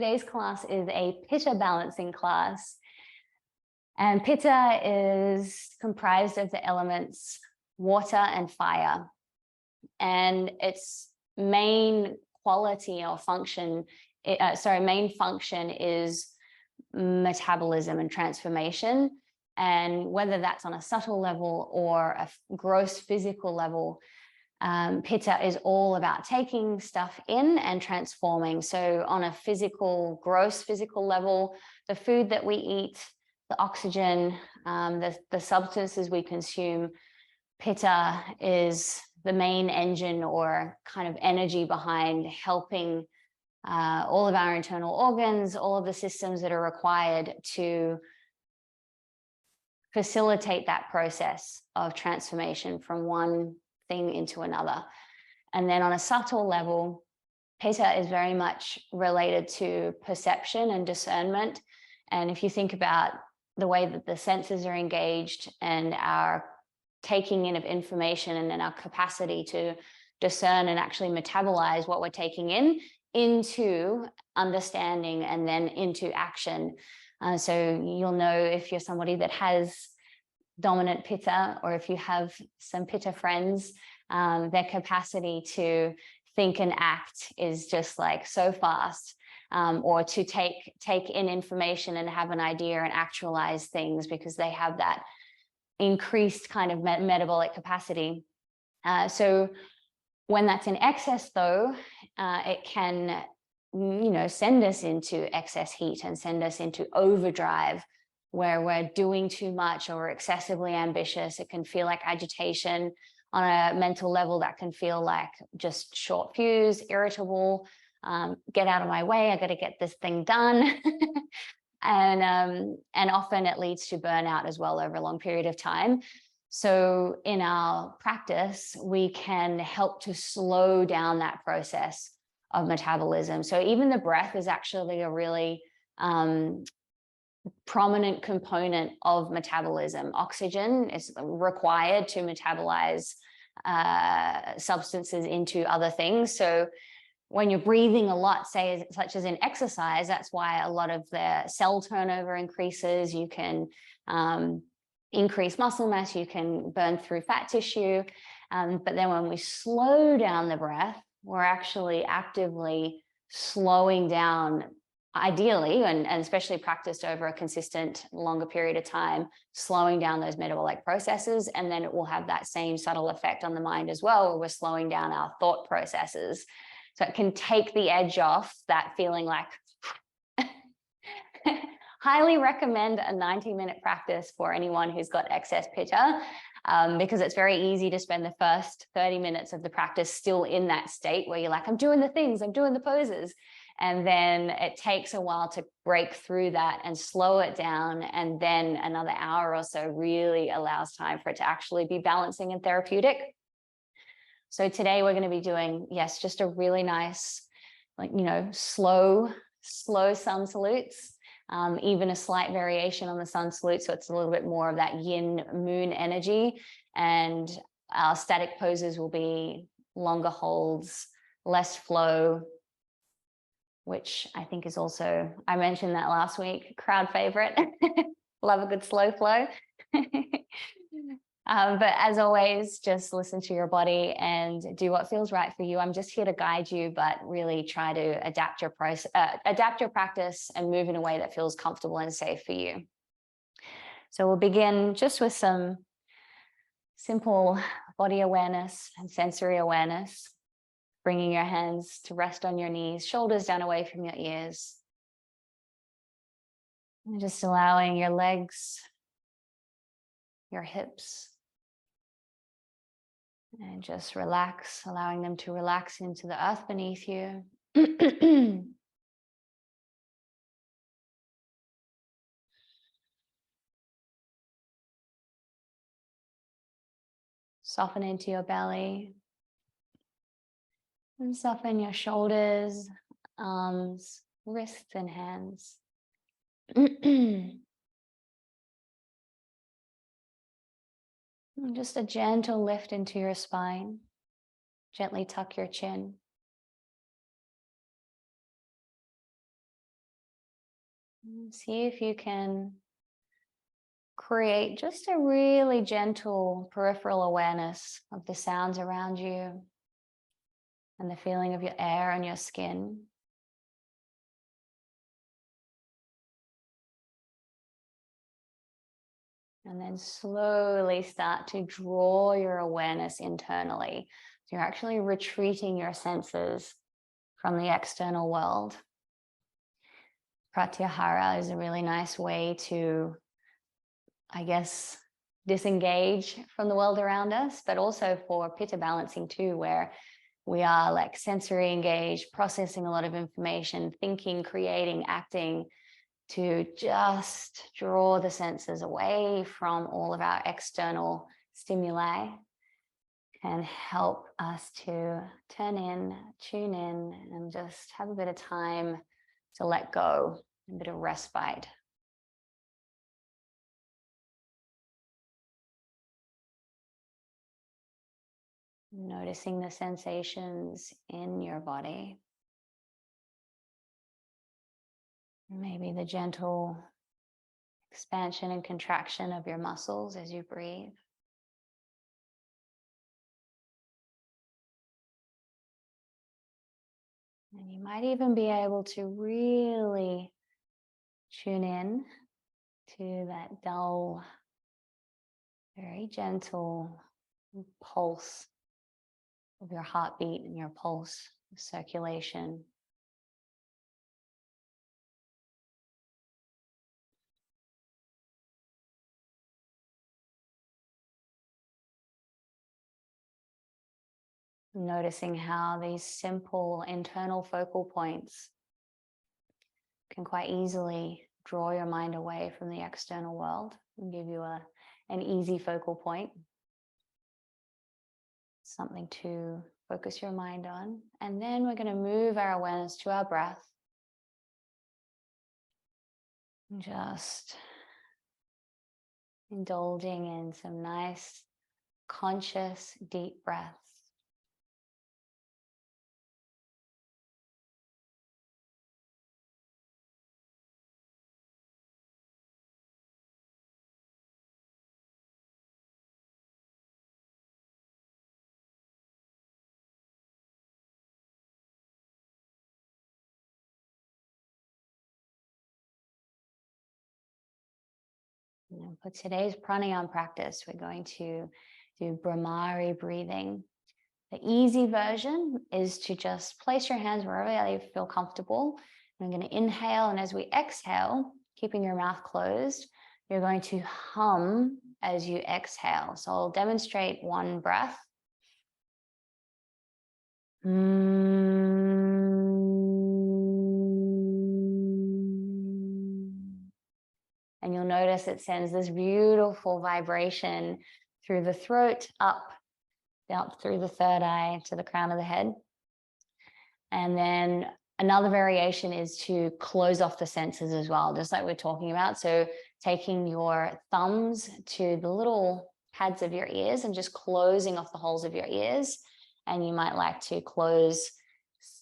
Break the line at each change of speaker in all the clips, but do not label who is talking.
Today's class is a Pitta balancing class. And Pitta is comprised of the elements water and fire. And its main quality or function, main function is metabolism and transformation. And whether that's on a subtle level or a gross physical level, Pitta is all about taking stuff in and transforming. So on a gross physical level, the food that we eat, the oxygen, the substances we consume, Pitta is the main engine or kind of energy behind helping all of our internal organs, all of the systems that are required to facilitate that process of transformation from one thing into another. And then on a subtle level, Pitta is very much related to perception and discernment. And if you think about the way that the senses are engaged and our taking in of information and then our capacity to discern and actually metabolize what we're taking in into understanding and then into action. So you'll know if you're somebody that has dominant Pitta, or if you have some Pitta friends, their capacity to think and act is just like so fast, or to take in information and have an idea and actualize things because they have that increased kind of metabolic capacity. So when that's in excess, though, it can, send us into excess heat and send us into overdrive, where we're doing too much or excessively ambitious. It can feel like agitation on a mental level. That can feel like just short fuse, irritable, get out of my way, I got to get this thing done. And often it leads to burnout as well over a long period of time. So in our practice, we can help to slow down that process of metabolism. So even the breath is actually a really prominent component of metabolism. Oxygen is required to metabolize substances into other things. So when you're breathing a lot, such as in exercise, that's why a lot of the cell turnover increases. You can increase muscle mass, you can burn through fat tissue. But then when we slow down the breath, we're actually actively slowing down, ideally, and especially practiced over a consistent longer period of time, slowing down those metabolic processes. And then it will have that same subtle effect on the mind as well, where we're slowing down our thought processes. So it can take the edge off that feeling like, highly recommend a 90-minute practice for anyone who's got excess Pitta, because it's very easy to spend the first 30 minutes of the practice still in that state where you're like, I'm doing the things, I'm doing the poses. And then it takes a while to break through that and slow it down. And then another hour or so really allows time for it to actually be balancing and therapeutic. So today we're going to be doing, yes, just a really nice, slow sun salutes, even a slight variation on the sun salute. So it's a little bit more of that yin moon energy. And our static poses will be longer holds, less flow, which I think is also, I mentioned that last week, crowd favorite. Love a good slow flow. But as always, just listen to your body and do what feels right for you. I'm just here to guide you, but really try to adapt your practice and move in a way that feels comfortable and safe for you. So we'll begin just with some simple body awareness and sensory awareness, bringing your hands to rest on your knees, shoulders down away from your ears. And just allowing your legs, your hips, and just relax, allowing them to relax into the earth beneath you. Soften into your belly. And soften your shoulders, arms, wrists, and hands. And just a gentle lift into your spine. Gently tuck your chin. See if you can create just a really gentle peripheral awareness of the sounds around you and the feeling of your air on your skin. And then slowly start to draw your awareness internally. So you're actually retreating your senses from the external world. Pratyahara is a really nice way to, I guess, disengage from the world around us, but also for pitta balancing too, where we are like sensory engaged, processing a lot of information, thinking, creating, acting, to just draw the senses away from all of our external stimuli can help us to turn in, tune in, and just have a bit of time to let go, a bit of respite. Noticing the sensations in your body. Maybe the gentle expansion and contraction of your muscles as you breathe. And you might even be able to really tune in to that dull, very gentle pulse of your heartbeat and your pulse of circulation. Noticing how these simple internal focal points can quite easily draw your mind away from the external world and give you an easy focal point. Something to focus your mind on. And then we're going to move our awareness to our breath. Just indulging in some nice, conscious, deep breaths. And for today's pranayama practice, we're going to do Brahmari breathing. The easy version is to just place your hands wherever you feel comfortable. I'm going to inhale, and as we exhale, keeping your mouth closed, you're going to hum as you exhale. So I'll demonstrate one breath. And you'll notice it sends this beautiful vibration through the throat, up through the third eye to the crown of the head. And then another variation is to close off the senses as well, just like we're talking about. So taking your thumbs to the little pads of your ears and just closing off the holes of your ears. And you might like to close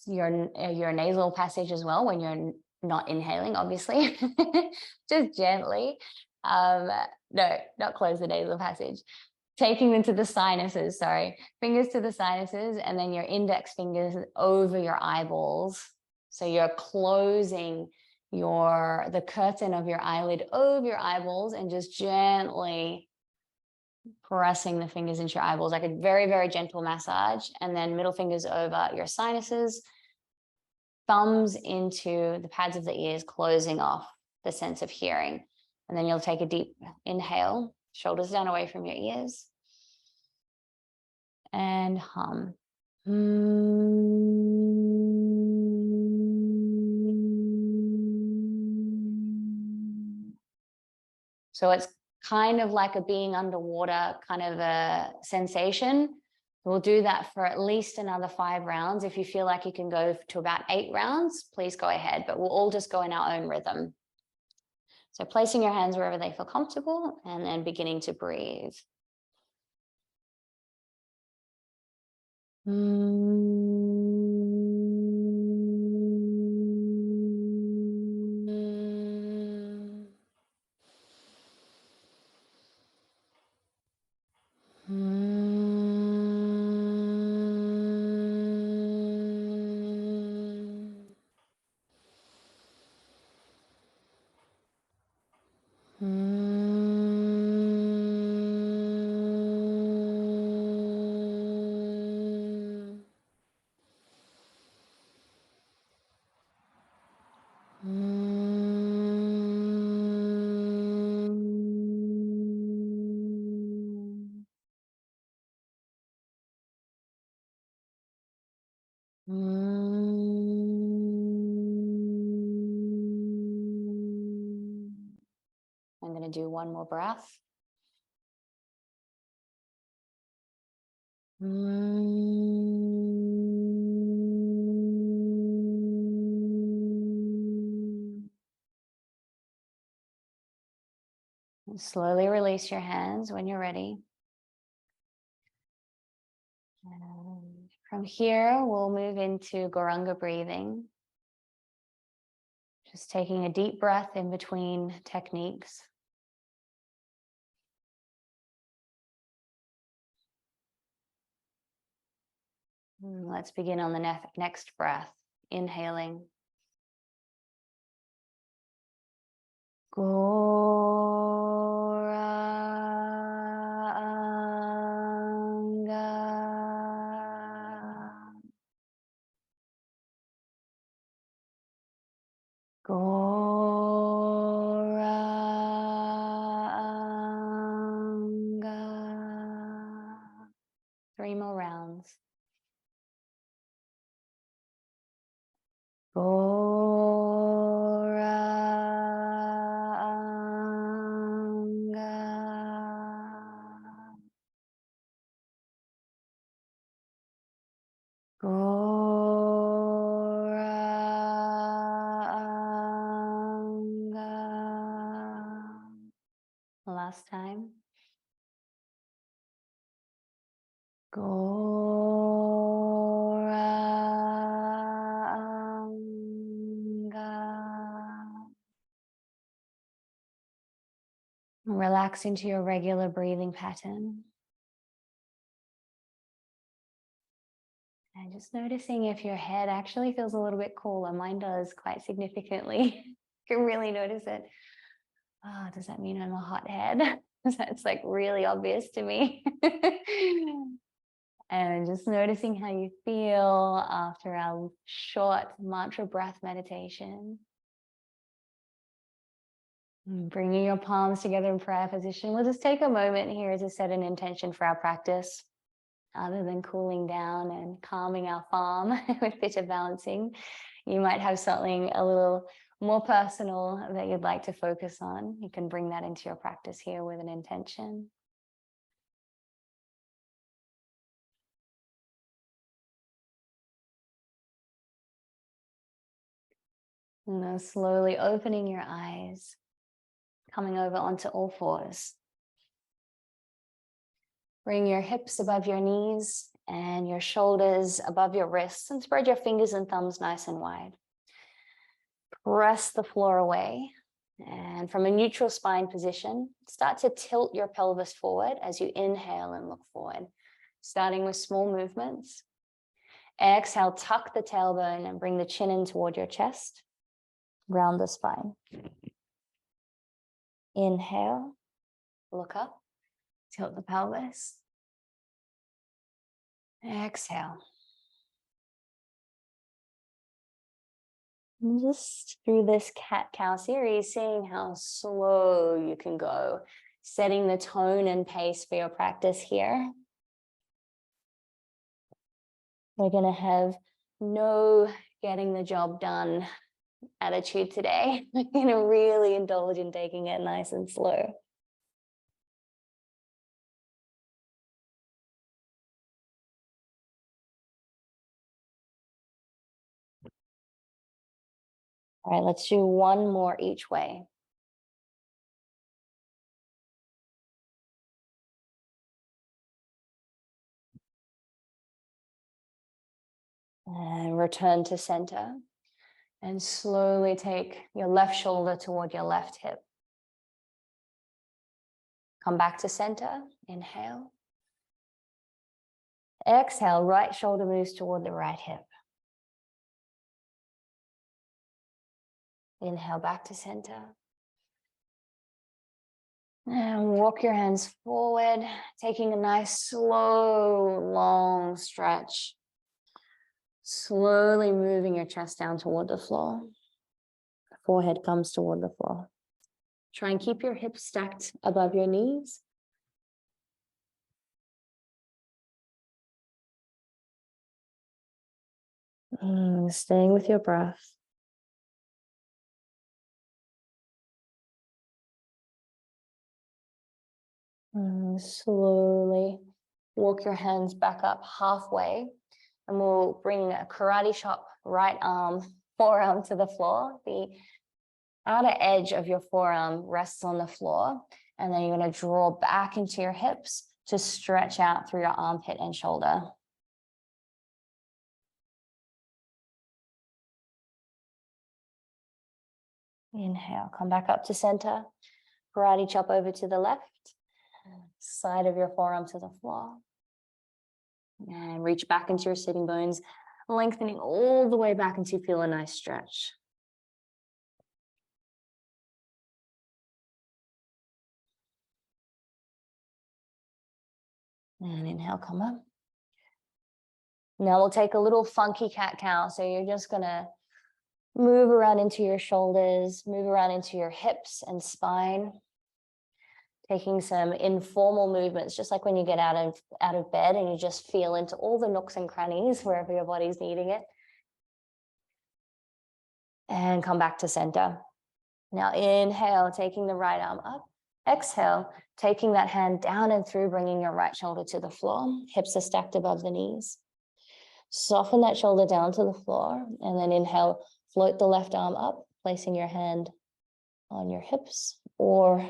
your nasal passage as well when you're not inhaling, obviously, just gently. No, not close the nasal passage. Taking them to the sinuses, fingers to the sinuses, and then your index fingers over your eyeballs. So you're closing the curtain of your eyelid over your eyeballs and just gently pressing the fingers into your eyeballs, like a very, very gentle massage. And then middle fingers over your sinuses, thumbs into the pads of the ears, closing off the sense of hearing. And then you'll take a deep inhale, shoulders down away from your ears, and hum. So it's kind of like a being underwater kind of a sensation. We'll do that for at least another 5 rounds. If you feel like you can go to about 8 rounds, please go ahead, but we'll all just go in our own rhythm. So placing your hands wherever they feel comfortable and then beginning to breathe. Mm-hmm. I'm going to do one more breath. Slowly release your hands when you're ready. And from here, we'll move into Goranga breathing. Just taking a deep breath in between techniques. Let's begin on the next breath. Inhaling. Goranga. Goranga. 3 more rounds. Goranga. Goranga. Last time. Goranga. Relax into your regular breathing pattern. And just noticing if your head actually feels a little bit cooler. Mine does quite significantly. You can really notice it. Oh, does that mean I'm a hot head? That's like really obvious to me. And just noticing how you feel after our short mantra breath meditation. Bringing your palms together in prayer position. We'll just take a moment here to set an intention for our practice. Other than cooling down and calming our farm with Pitta balancing, you might have something a little more personal that you'd like to focus on. You can bring that into your practice here with an intention. And now slowly opening your eyes, coming over onto all fours. Bring your hips above your knees and your shoulders above your wrists, and spread your fingers and thumbs nice and wide. Press the floor away, and from a neutral spine position, start to tilt your pelvis forward as you inhale and look forward, starting with small movements. Exhale, tuck the tailbone and bring the chin in toward your chest. Round the spine. Inhale, look up, tilt the pelvis. Exhale. And just through this cat-cow series, seeing how slow you can go, setting the tone and pace for your practice here. We're going to have no getting the job done attitude today. We're going to really indulge in taking it nice and slow. All right, let's do one more each way. And return to center. And slowly take your left shoulder toward your left hip. Come back to center. Inhale. Exhale, right shoulder moves toward the right hip. Inhale, back to center. And walk your hands forward, taking a nice, slow, long stretch. Slowly moving your chest down toward the floor. Forehead comes toward the floor. Try and keep your hips stacked above your knees. Staying with your breath. Slowly walk your hands back up halfway, and we'll bring a karate chop right arm, forearm to the floor. The outer edge of your forearm rests on the floor, and then you're going to draw back into your hips to stretch out through your armpit and shoulder. Inhale, come back up to center. Karate chop over to the left, side of your forearm to the floor. And reach back into your sitting bones, lengthening all the way back until you feel a nice stretch. And inhale, come up. Now we'll take a little funky cat-cow. So you're just going to move around into your shoulders, move around into your hips and spine, taking some informal movements, just like when you get out of bed and you just feel into all the nooks and crannies wherever your body's needing it. And come back to center. Now inhale, taking the right arm up. Exhale, taking that hand down and through, bringing your right shoulder to the floor. Hips are stacked above the knees. Soften that shoulder down to the floor, and then inhale, float the left arm up, placing your hand on your hips or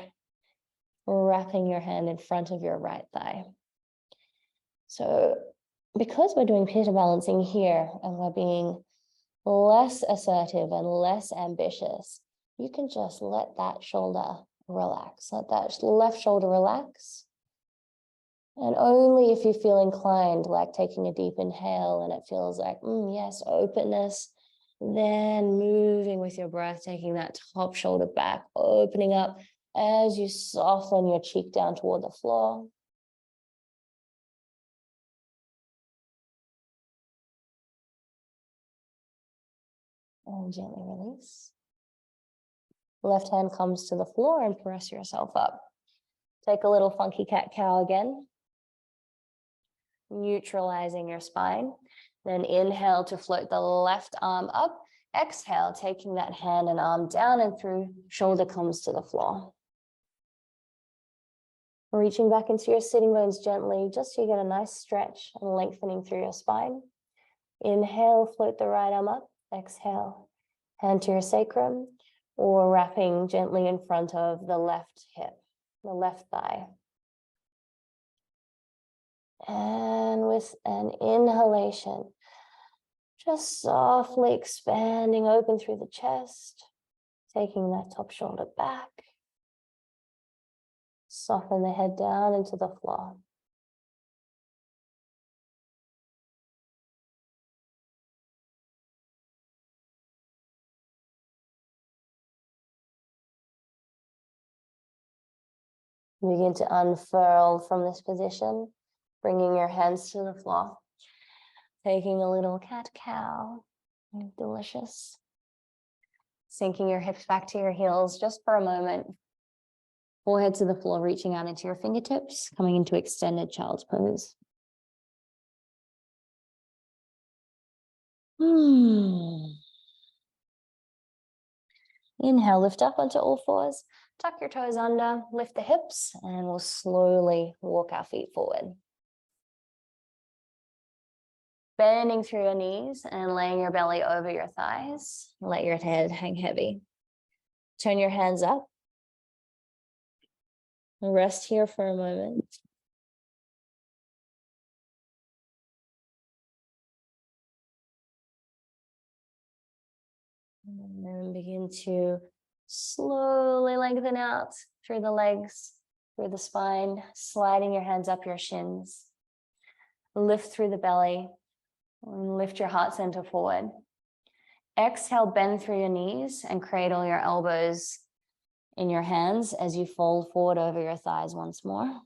wrapping your hand in front of your right thigh. So because we're doing Pitta balancing here and we're being less assertive and less ambitious, you can just let that shoulder relax. Let that left shoulder relax. And only if you feel inclined, like taking a deep inhale and it feels like, yes, openness, then moving with your breath, taking that top shoulder back, opening up as you soften your cheek down toward the floor. And gently release. Left hand comes to the floor and press yourself up. Take a little funky cat-cow again. Neutralizing your spine. Then inhale to float the left arm up. Exhale, taking that hand and arm down and through. Shoulder comes to the floor. Reaching back into your sitting bones gently, just so you get a nice stretch and lengthening through your spine. Inhale, float the right arm up. Exhale, hand to your sacrum, or wrapping gently in front of the left hip, the left thigh. And with an inhalation, just softly expanding open through the chest, taking that top shoulder back. Soften the head down into the floor. Begin to unfurl from this position, bringing your hands to the floor. Taking a little cat-cow, delicious. Sinking your hips back to your heels just for a moment. Forehead to the floor, reaching out into your fingertips, coming into extended child's pose. Inhale, lift up onto all fours, tuck your toes under, lift the hips, and we'll slowly walk our feet forward. Bending through your knees and laying your belly over your thighs. Let your head hang heavy. Turn your hands up. Rest here for a moment. And then begin to slowly lengthen out through the legs, through the spine, sliding your hands up your shins. Lift through the belly and lift your heart center forward. Exhale, bend through your knees and cradle your elbows in your hands as you fold forward over your thighs once more.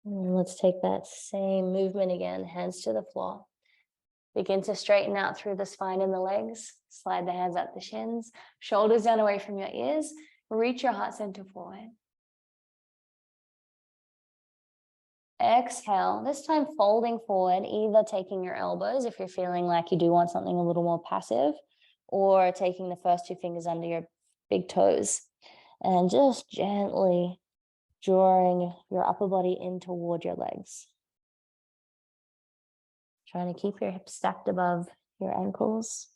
And let's take that same movement again, hands to the floor. Begin to straighten out through the spine and the legs. Slide the hands up the shins, shoulders down away from your ears. Reach your heart center forward. Exhale, this time folding forward, either taking your elbows if you're feeling like you do want something a little more passive, or taking the first two fingers under your big toes and just gently drawing your upper body in toward your legs. Trying to keep your hips stacked above your ankles.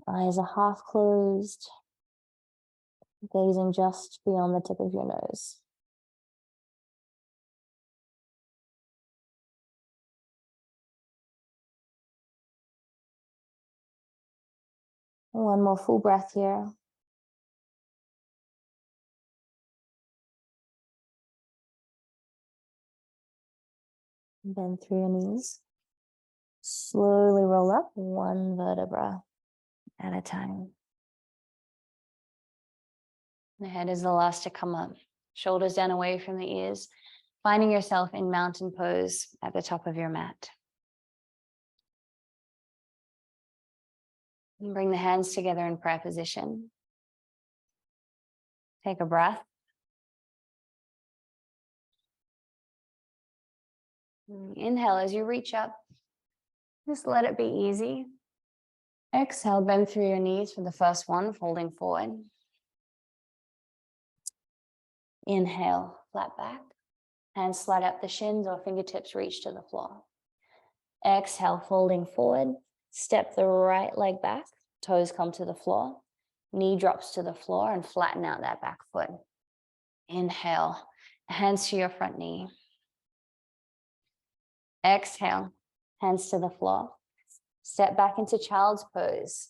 Eyes are half closed, gazing just beyond the tip of your nose. One more full breath here. Bend through your knees. Slowly roll up one vertebra at a time. The head is the last to come up. Shoulders down away from the ears. Finding yourself in mountain pose at the top of your mat. And bring the hands together in prayer position. Take a breath. Inhale as you reach up. Just let it be easy. Exhale, bend through your knees for the first one, folding forward. Inhale, flat back. Hands slide up the shins or fingertips reach to the floor. Exhale, folding forward. Step the right leg back. Toes come to the floor. Knee drops to the floor and flatten out that back foot. Inhale, hands to your front knee. Exhale, hands to the floor. Step back into child's pose.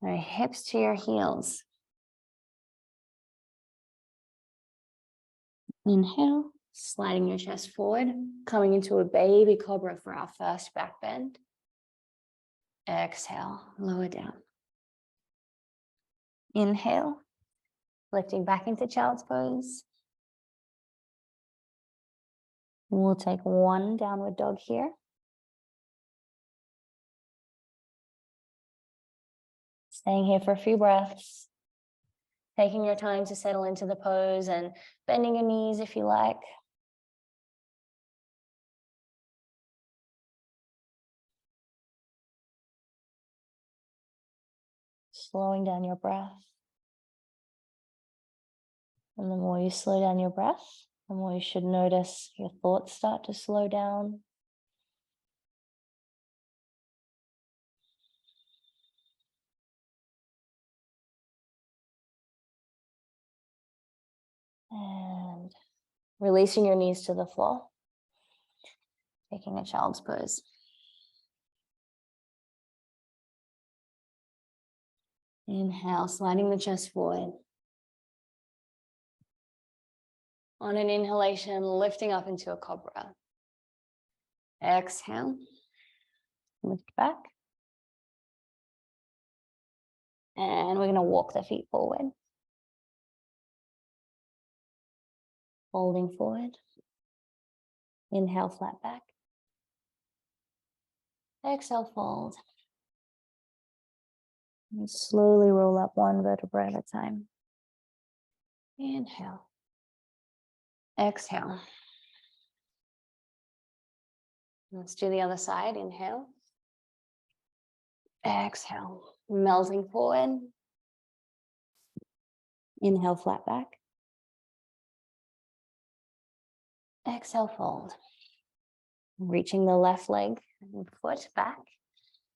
Your hips to your heels. Inhale, sliding your chest forward, coming into a baby cobra for our first back bend. Exhale, lower down. Inhale, lifting back into child's pose. We'll take one downward dog here. Staying here for a few breaths. Taking your time to settle into the pose and bending your knees if you like. Slowing down your breath. And the more you slow down your breath, the more you should notice your thoughts start to slow down. And releasing your knees to the floor. Taking a child's pose. Inhale, sliding the chest forward. On an inhalation, lifting up into a cobra. Exhale, lift back. And we're going to walk the feet forward. Folding forward. Inhale, flat back. Exhale, fold. And slowly roll up one vertebra at a time. Inhale. Exhale. Let's do the other side. Inhale. Exhale. Melting forward. Inhale, flat back. Exhale, fold. Reaching the left leg and foot back.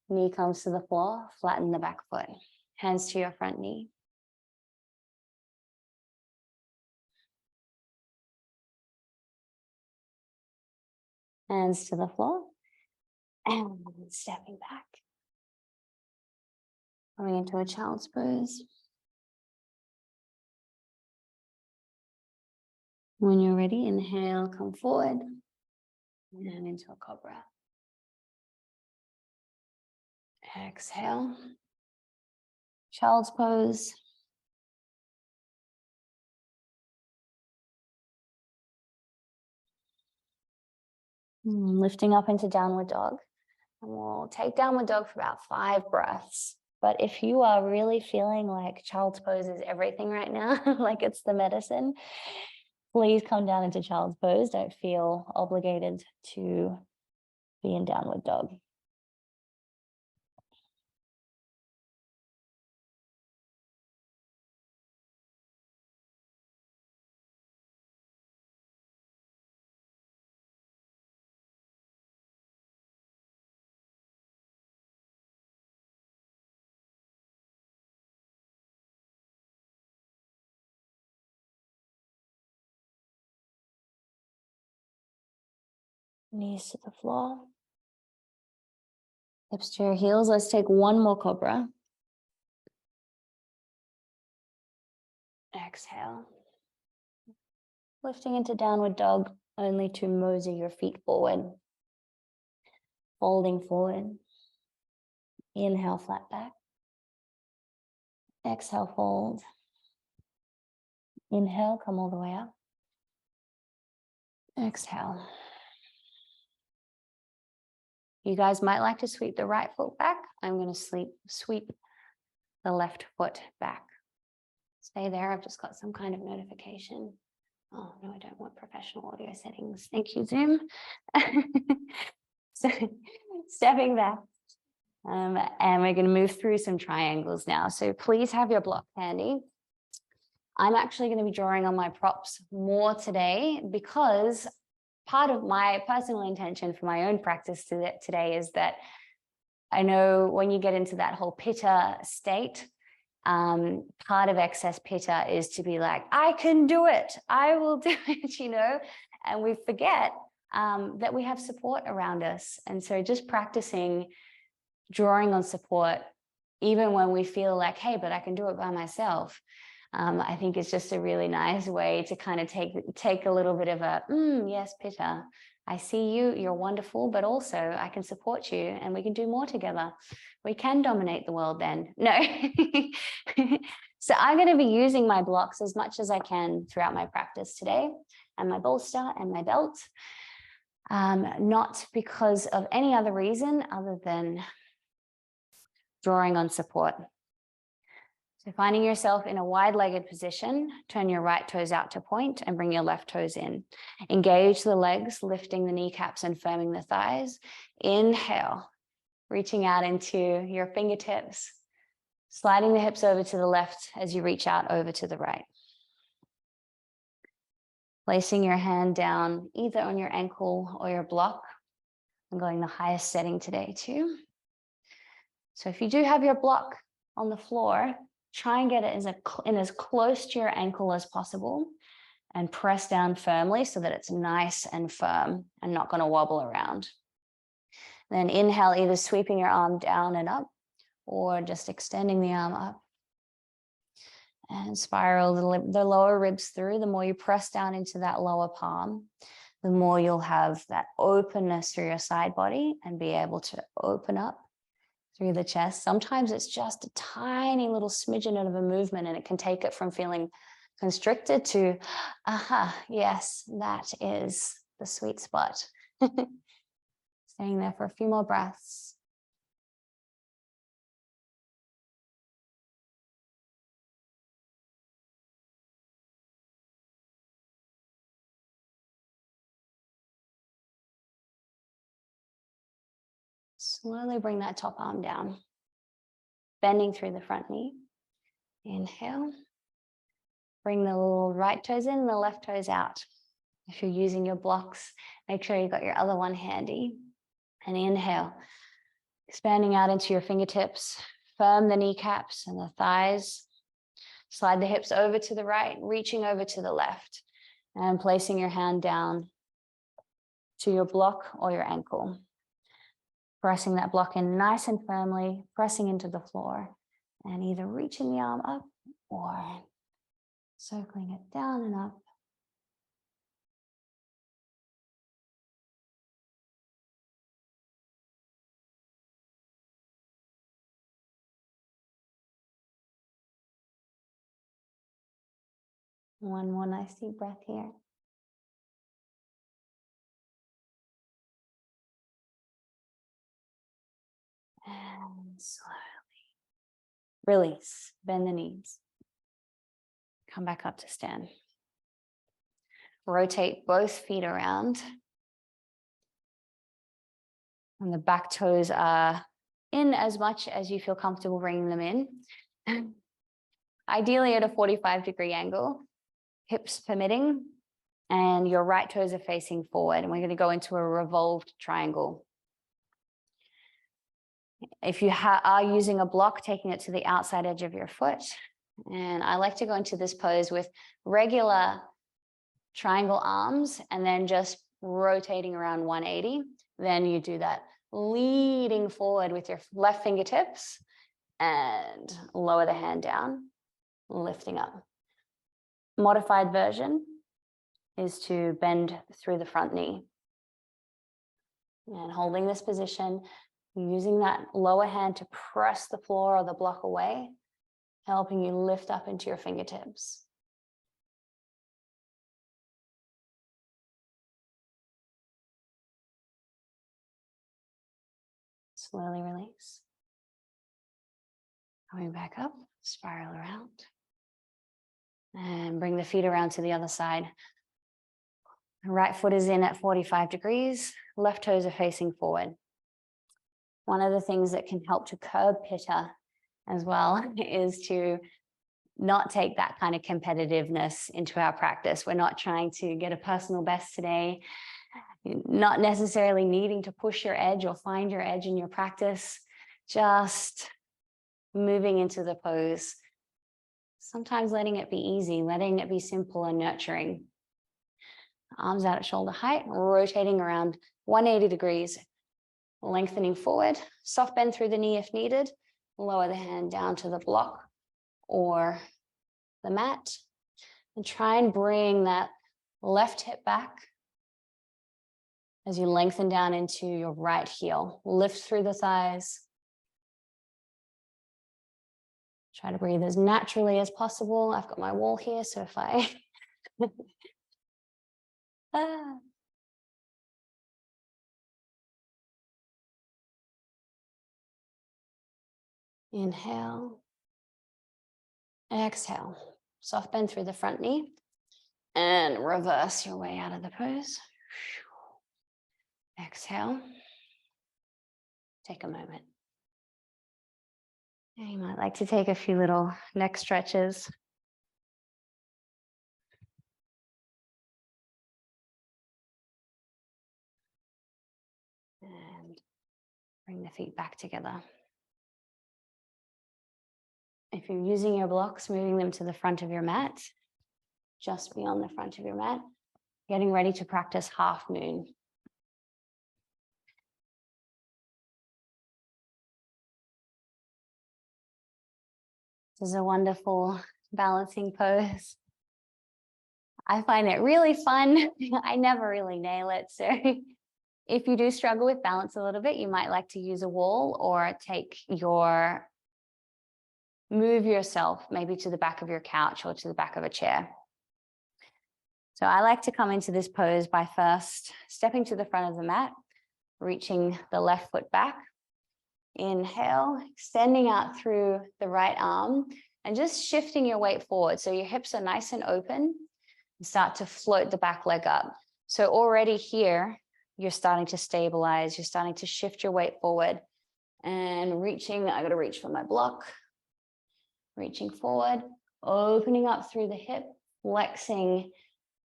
Knee comes to the floor, flatten the back foot. Hands to your front knee. Hands to the floor. And stepping back. Coming into a child's pose. When you're ready, inhale, come forward. And into a cobra. Exhale. Child's pose. Lifting up into downward dog. And we'll take downward dog for about 5 breaths. But if you are really feeling like child's pose is everything right now, like it's the medicine, please come down into child's pose. Don't feel obligated to be in downward dog. Knees to the floor. Hips to your heels. Let's take one more cobra. Exhale. Lifting into downward dog, only to mosey your feet forward. Folding forward. Inhale, flat back. Exhale, fold. Inhale, come all the way up. Exhale. You guys might like to sweep the right foot back. I'm going to sweep the left foot back. Stay there. I've just got some kind of notification. Oh, no, I don't want professional audio settings. Thank you, Zoom. So stepping back. And we're going to move through some triangles now. So please have your block handy. I'm actually going to be drawing on my props more today because part of my personal intention for my own practice today is that I know when you get into that whole Pitta state, part of excess Pitta is to be like, I can do it. I will do it, and we forget that we have support around us. And so just practicing drawing on support, even when we feel like, hey, but I can do it by myself. I think it's just a really nice way to kind of take a little bit of a, yes, Pitta, I see you, you're wonderful, but also I can support you and we can do more together. We can dominate the world then. No. So I'm going to be using my blocks as much as I can throughout my practice today, and my bolster and my belt, not because of any other reason other than drawing on support. So finding yourself in a wide-legged position, turn your right toes out to point and bring your left toes in. Engage the legs, lifting the kneecaps and firming the thighs. Inhale, reaching out into your fingertips, sliding the hips over to the left as you reach out over to the right. Placing your hand down either on your ankle or your block. I'm going the highest setting today too. So if you do have your block on the floor, try and get it as close to your ankle as possible and press down firmly so that it's nice and firm and not going to wobble around. Then inhale, either sweeping your arm down and up or just extending the arm up. And spiral the lower ribs through. The more you press down into that lower palm, the more you'll have that openness through your side body and be able to open up through the chest. Sometimes it's just a tiny little smidgen of a movement and it can take it from feeling constricted to, yes, that is the sweet spot. Staying there for a few more breaths. Slowly bring that top arm down, bending through the front knee. Inhale. Bring the right toes in and the left toes out. If you're using your blocks, make sure you've got your other one handy. And inhale, expanding out into your fingertips. Firm the kneecaps and the thighs. Slide the hips over to the right, reaching over to the left, and placing your hand down to your block or your ankle. Pressing that block in nice and firmly, pressing into the floor, and either reaching the arm up or circling it down and up. One more nice deep breath here. Slowly release, bend the knees. Come back up to stand. Rotate both feet around. And the back toes are in as much as you feel comfortable bringing them in. Ideally at a 45-degree angle, hips permitting, and your right toes are facing forward. And we're going to go into a revolved triangle. If you are using a block, taking it to the outside edge of your foot. And I like to go into this pose with regular triangle arms and then just rotating around 180. Then you do that leading forward with your left fingertips and lower the hand down, lifting up. Modified version is to bend through the front knee. And holding this position, using that lower hand to press the floor or the block away, helping you lift up into your fingertips. Slowly release. Coming back up, spiral around. And bring the feet around to the other side. Right foot is in at 45 degrees. Left toes are facing forward. One of the things that can help to curb Pitta as well is to not take that kind of competitiveness into our practice. We're not trying to get a personal best today, not necessarily needing to push your edge or find your edge in your practice, just moving into the pose. Sometimes letting it be easy, letting it be simple and nurturing. Arms out at shoulder height, rotating around 180 degrees, lengthening forward, soft bend through the knee if needed, lower the hand down to the block or the mat, and try and bring that left hip back as you lengthen down into your right heel. Lift through the thighs. Try to breathe as naturally as possible. I've got my wall here, so if I inhale, exhale, soft bend through the front knee and reverse your way out of the pose. Exhale, take a moment. And you might like to take a few little neck stretches. And bring the feet back together. If you're using your blocks, moving them to the front of your mat, just beyond the front of your mat, getting ready to practice half moon. This is a wonderful balancing pose. I find it really fun. I never really nail it. So if you do struggle with balance a little bit, you might like to use a wall or move yourself maybe to the back of your couch or to the back of a chair. So I like to come into this pose by first stepping to the front of the mat, reaching the left foot back. Inhale, extending out through the right arm and just shifting your weight forward. So your hips are nice and open and start to float the back leg up. So already here, you're starting to stabilize. You're starting to shift your weight forward and reaching. I got to reach for my block. Reaching forward, opening up through the hip, flexing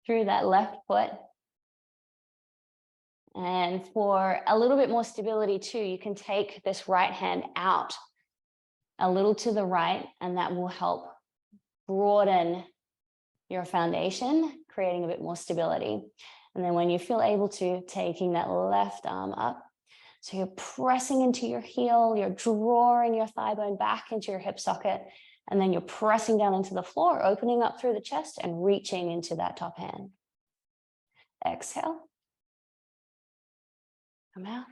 through that left foot. And for a little bit more stability too, you can take this right hand out a little to the right, and that will help broaden your foundation, creating a bit more stability. And then when you feel able to, taking that left arm up. So you're pressing into your heel, you're drawing your thigh bone back into your hip socket, and then you're pressing down into the floor, opening up through the chest and reaching into that top hand. Exhale. Come out.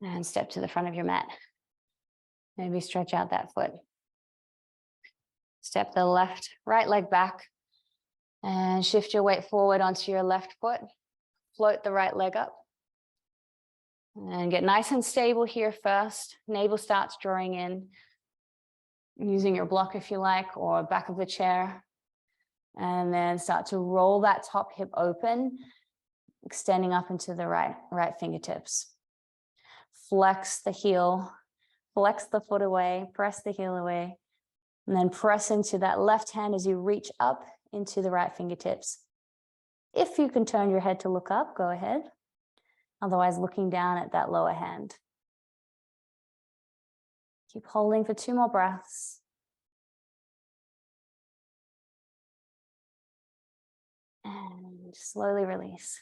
And step to the front of your mat. Maybe stretch out that foot. Step the right leg back and shift your weight forward onto your left foot. Float the right leg up. And get nice and stable here first. Navel starts drawing in, using your block if you like, or back of the chair. And then start to roll that top hip open, extending up into the right fingertips. Flex the heel, flex the foot away, press the heel away, and then press into that left hand as you reach up into the right fingertips. If you can turn your head to look up, go ahead. Otherwise, looking down at that lower hand. Keep holding for 2 more breaths. And slowly release.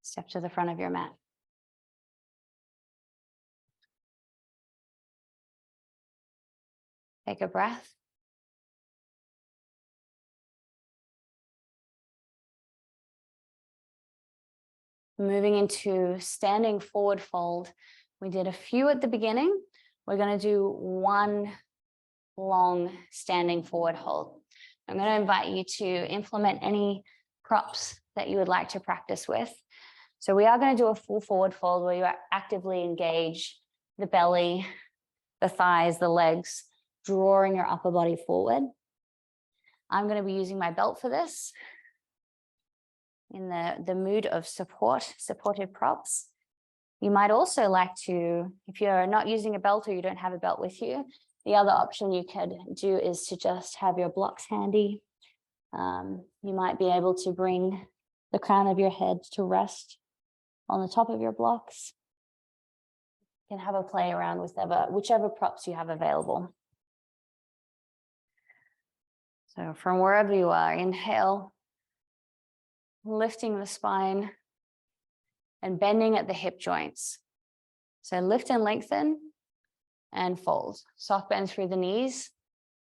Step to the front of your mat. Take a breath. Moving into standing forward fold. We did a few at the beginning. We're going to do 1 long standing forward hold. I'm going to invite you to implement any props that you would like to practice with. So we are going to do a full forward fold where you actively engage the belly, the thighs, the legs, drawing your upper body forward. I'm going to be using my belt for this, in the mood of supportive props. You might also like to, if you're not using a belt or you don't have a belt with you, the other option you could do is to just have your blocks handy. You might be able to bring the crown of your head to rest on the top of your blocks. You can have a play around with whichever props you have available. So from wherever you are, inhale, lifting the spine and bending at the hip joints. So lift and lengthen and fold. Soft bend through the knees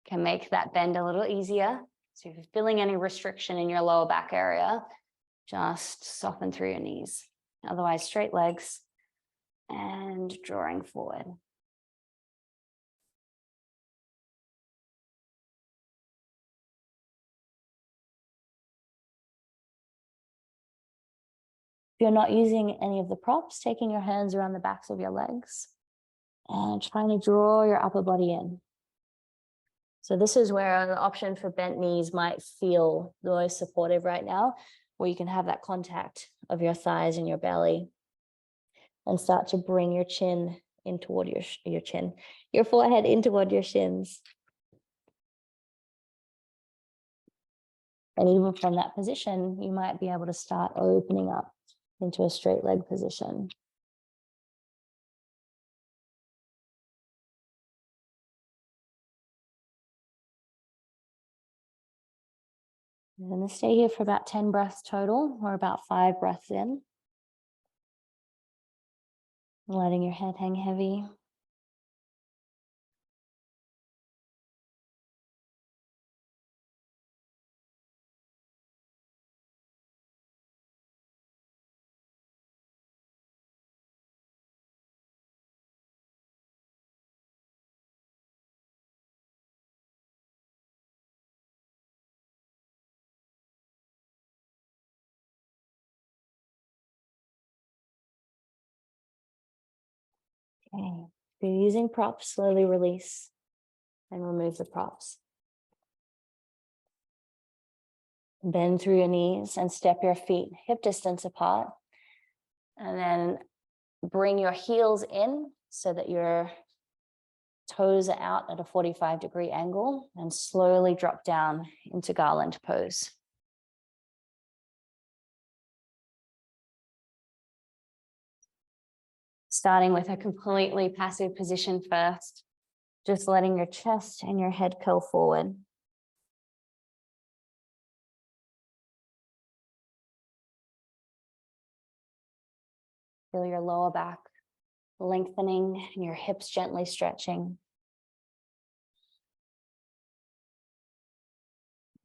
can make that bend a little easier. So if you're feeling any restriction in your lower back area, just soften through your knees. Otherwise, straight legs and drawing forward. If you're not using any of the props, taking your hands around the backs of your legs and trying to draw your upper body in. So this is where the option for bent knees might feel the most supportive right now, where you can have that contact of your thighs and your belly and start to bring your chin in toward your forehead in toward your shins. And even from that position, you might be able to start opening up into a straight leg position. I'm going to stay here for about 10 breaths total, or about 5 breaths in. Letting your head hang heavy. Okay. If you're using props, slowly release and remove the props. Bend through your knees and step your feet hip distance apart. And then bring your heels in so that your toes are out at a 45-degree angle, and slowly drop down into garland pose. Starting with a completely passive position first, just letting your chest and your head curl forward. Feel your lower back lengthening and your hips gently stretching.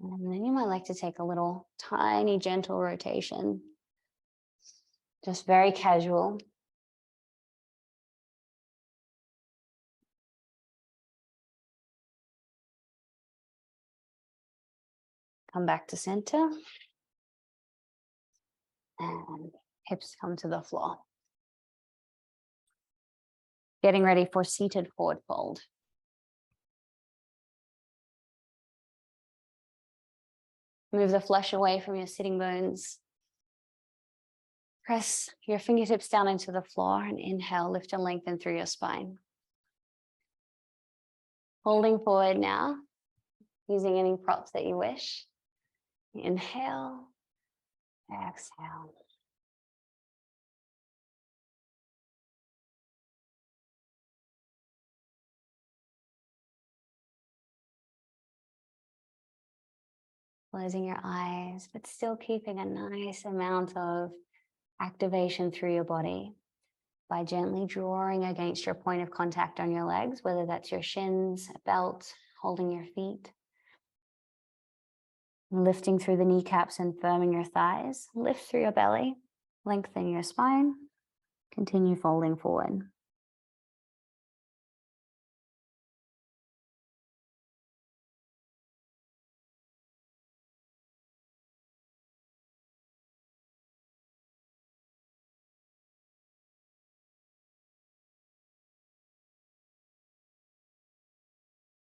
And then you might like to take a little tiny, gentle rotation. Just very casual. Come back to center. And Hips come to the floor. Getting ready for seated forward fold. Move the flesh away from your sitting bones. Press your fingertips down into the floor and inhale, lift and lengthen through your spine. Holding forward now, using any props that you wish. Inhale, exhale. Closing your eyes, but still keeping a nice amount of activation through your body by gently drawing against your point of contact on your legs, whether that's your shins, a belt, holding your feet. Lifting through the kneecaps and firming your thighs. Lift through your belly, lengthen your spine, continue folding forward.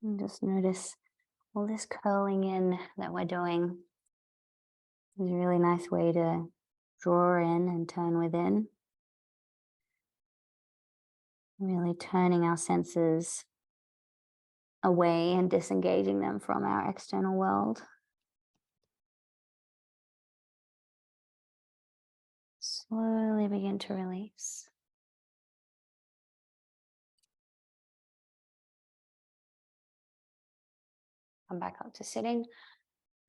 And just notice all this curling in that we're doing. It's a really nice way to draw in and turn within. Really turning our senses away and disengaging them from our external world. Slowly begin to release. Come back up to sitting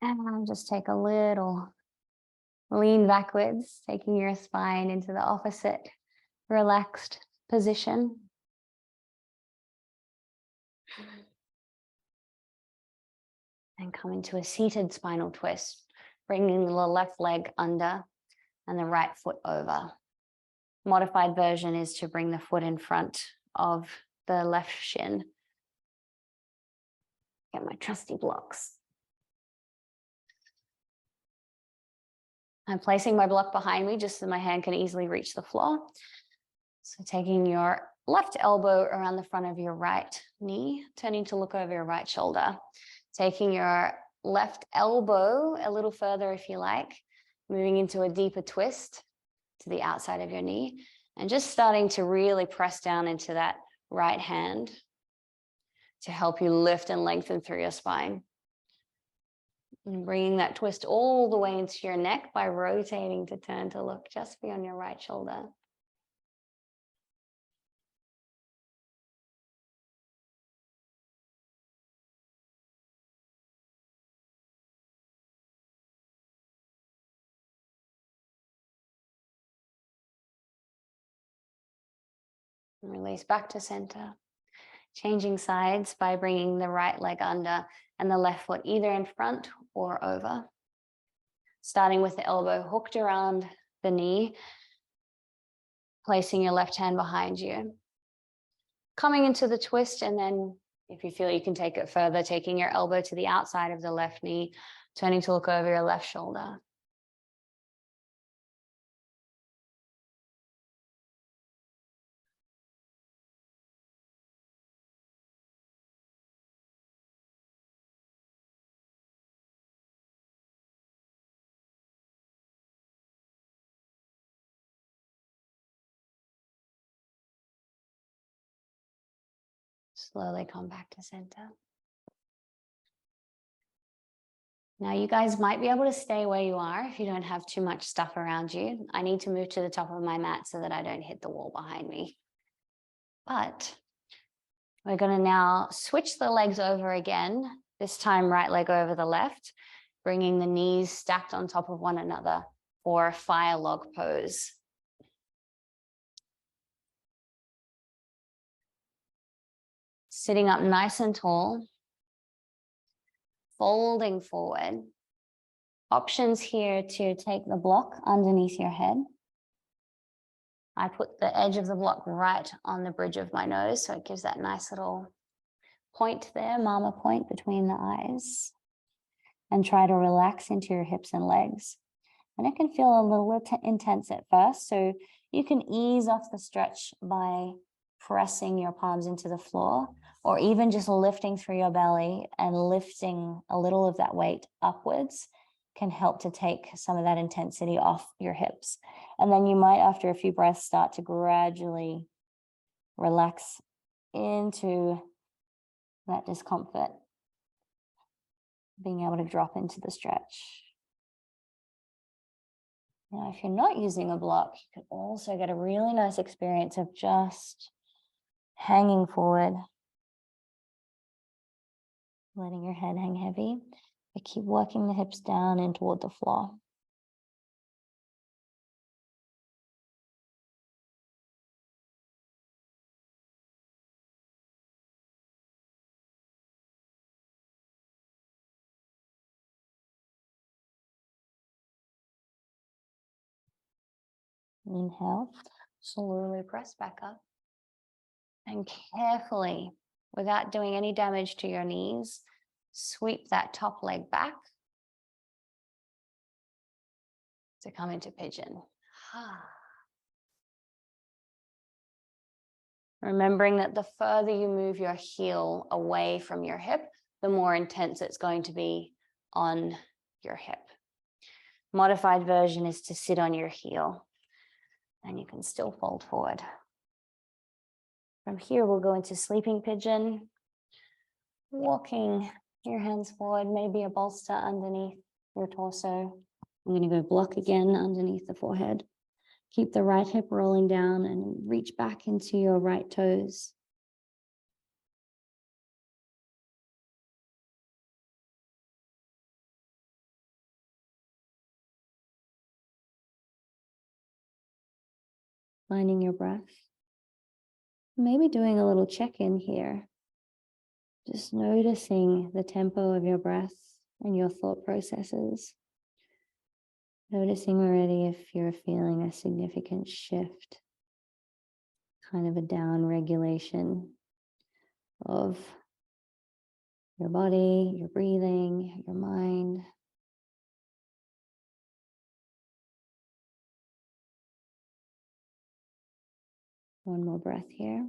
and just take a little lean backwards, taking your spine into the opposite relaxed position. And come into a seated spinal twist, bringing the left leg under and the right foot over. Modified version is to bring the foot in front of the left shin. Get my trusty blocks. I'm placing my block behind me just so my hand can easily reach the floor. So taking your left elbow around the front of your right knee, turning to look over your right shoulder. Taking your left elbow a little further if you like, moving into a deeper twist to the outside of your knee, and just starting to really press down into that right hand to help you lift and lengthen through your spine. And bringing that twist all the way into your neck by rotating to turn to look just beyond your right shoulder. And release back to center. Changing sides by bringing the right leg under and the left foot either in front or over. Starting with the elbow hooked around the knee, placing your left hand behind you. Coming into the twist, and then if you feel you can take it further, taking your elbow to the outside of the left knee, turning to look over your left shoulder. Slowly come back to center. Now you guys might be able to stay where you are if you don't have too much stuff around you. I need to move to the top of my mat so that I don't hit the wall behind me. But we're going to now switch the legs over again, this time right leg over the left, bringing the knees stacked on top of one another for fire log pose. Sitting up nice and tall, folding forward. Options here to take the block underneath your head. I put the edge of the block right on the bridge of my nose, so it gives that nice little point there, mama point between the eyes. And try to relax into your hips and legs. And it can feel a little intense at first, so you can ease off the stretch by pressing your palms into the floor, or even just lifting through your belly and lifting a little of that weight upwards can help to take some of that intensity off your hips. And then you might, after a few breaths, start to gradually relax into that discomfort, being able to drop into the stretch. Now, if you're not using a block, you could also get a really nice experience of just hanging forward, letting your head hang heavy, but keep working the hips down and toward the floor. Inhale, slowly press back up, and carefully, without doing any damage to your knees, sweep that top leg back to come into pigeon. Remembering that the further you move your heel away from your hip, the more intense it's going to be on your hip. Modified version is to sit on your heel, and you can still fold forward. From here, we'll go into sleeping pigeon, walking your hands forward, maybe a bolster underneath your torso. I'm going to go block again underneath the forehead. Keep the right hip rolling down and reach back into your right toes. Finding your breath. Maybe doing a little check-in here. Just noticing the tempo of your breath and your thought processes. Noticing already if you're feeling a significant shift, kind of a down regulation of your body, your breathing, your mind. One more breath here.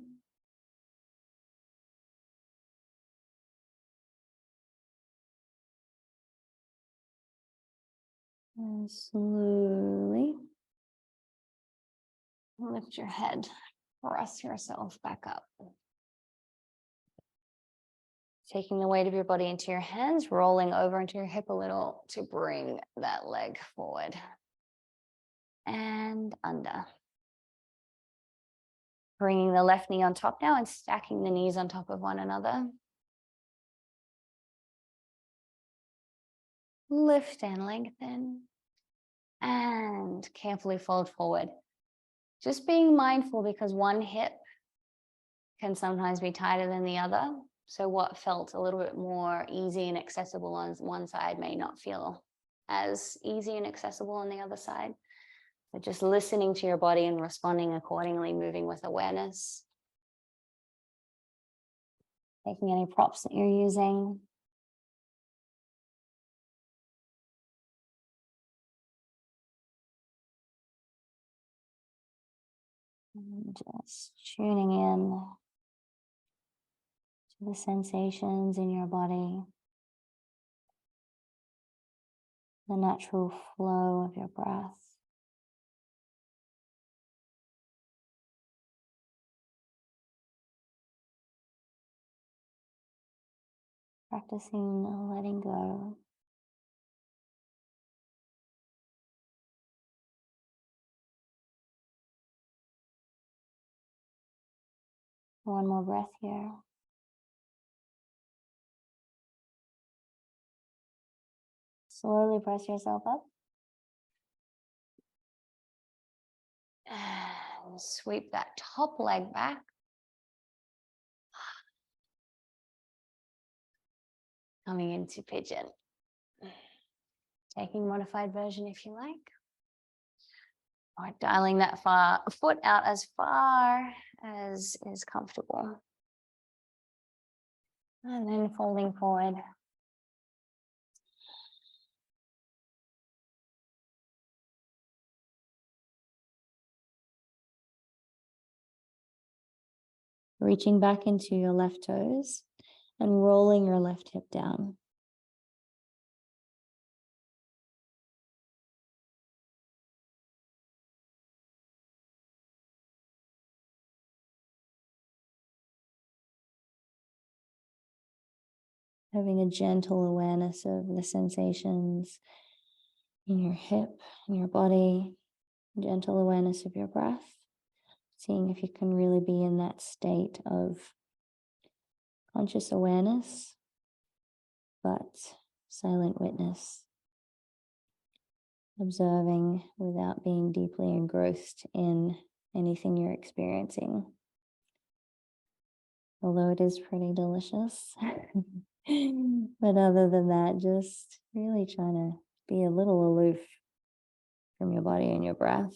And slowly lift your head, press yourself back up. Taking the weight of your body into your hands, rolling over into your hip a little to bring that leg forward. And under. Bringing the left knee on top now and stacking the knees on top of one another. Lift and lengthen. And carefully fold forward. Just being mindful because one hip can sometimes be tighter than the other. So what felt a little bit more easy and accessible on one side may not feel as easy and accessible on the other side. So just listening to your body and responding accordingly, moving with awareness. Taking any props that you're using. And just tuning in to the sensations in your body, the natural flow of your breath. Practicing letting go. One more breath here. Slowly press yourself up. And sweep that top leg back. Coming into pigeon. Taking modified version if you like. Or dialing that foot out as far as is comfortable. And then folding forward.
Reaching back into your left toes and rolling your left hip down. Having a gentle awareness of the sensations in your hip, in your body, gentle awareness of your breath, seeing if you can really be in that state of conscious awareness, but silent witness, observing without being deeply engrossed in anything you're experiencing. Although it is pretty delicious. But other than that, just really trying to be a little aloof from your body and your breath.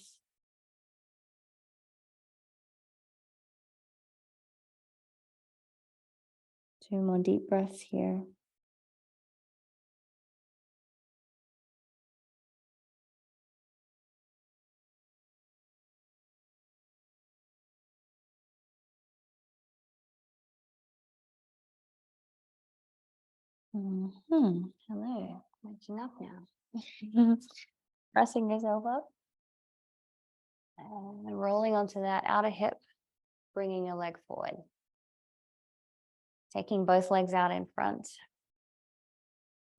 2 more deep breaths here. Hello, waking up now. Pressing yourself up and rolling onto that outer hip, bringing your leg forward. Taking both legs out in front,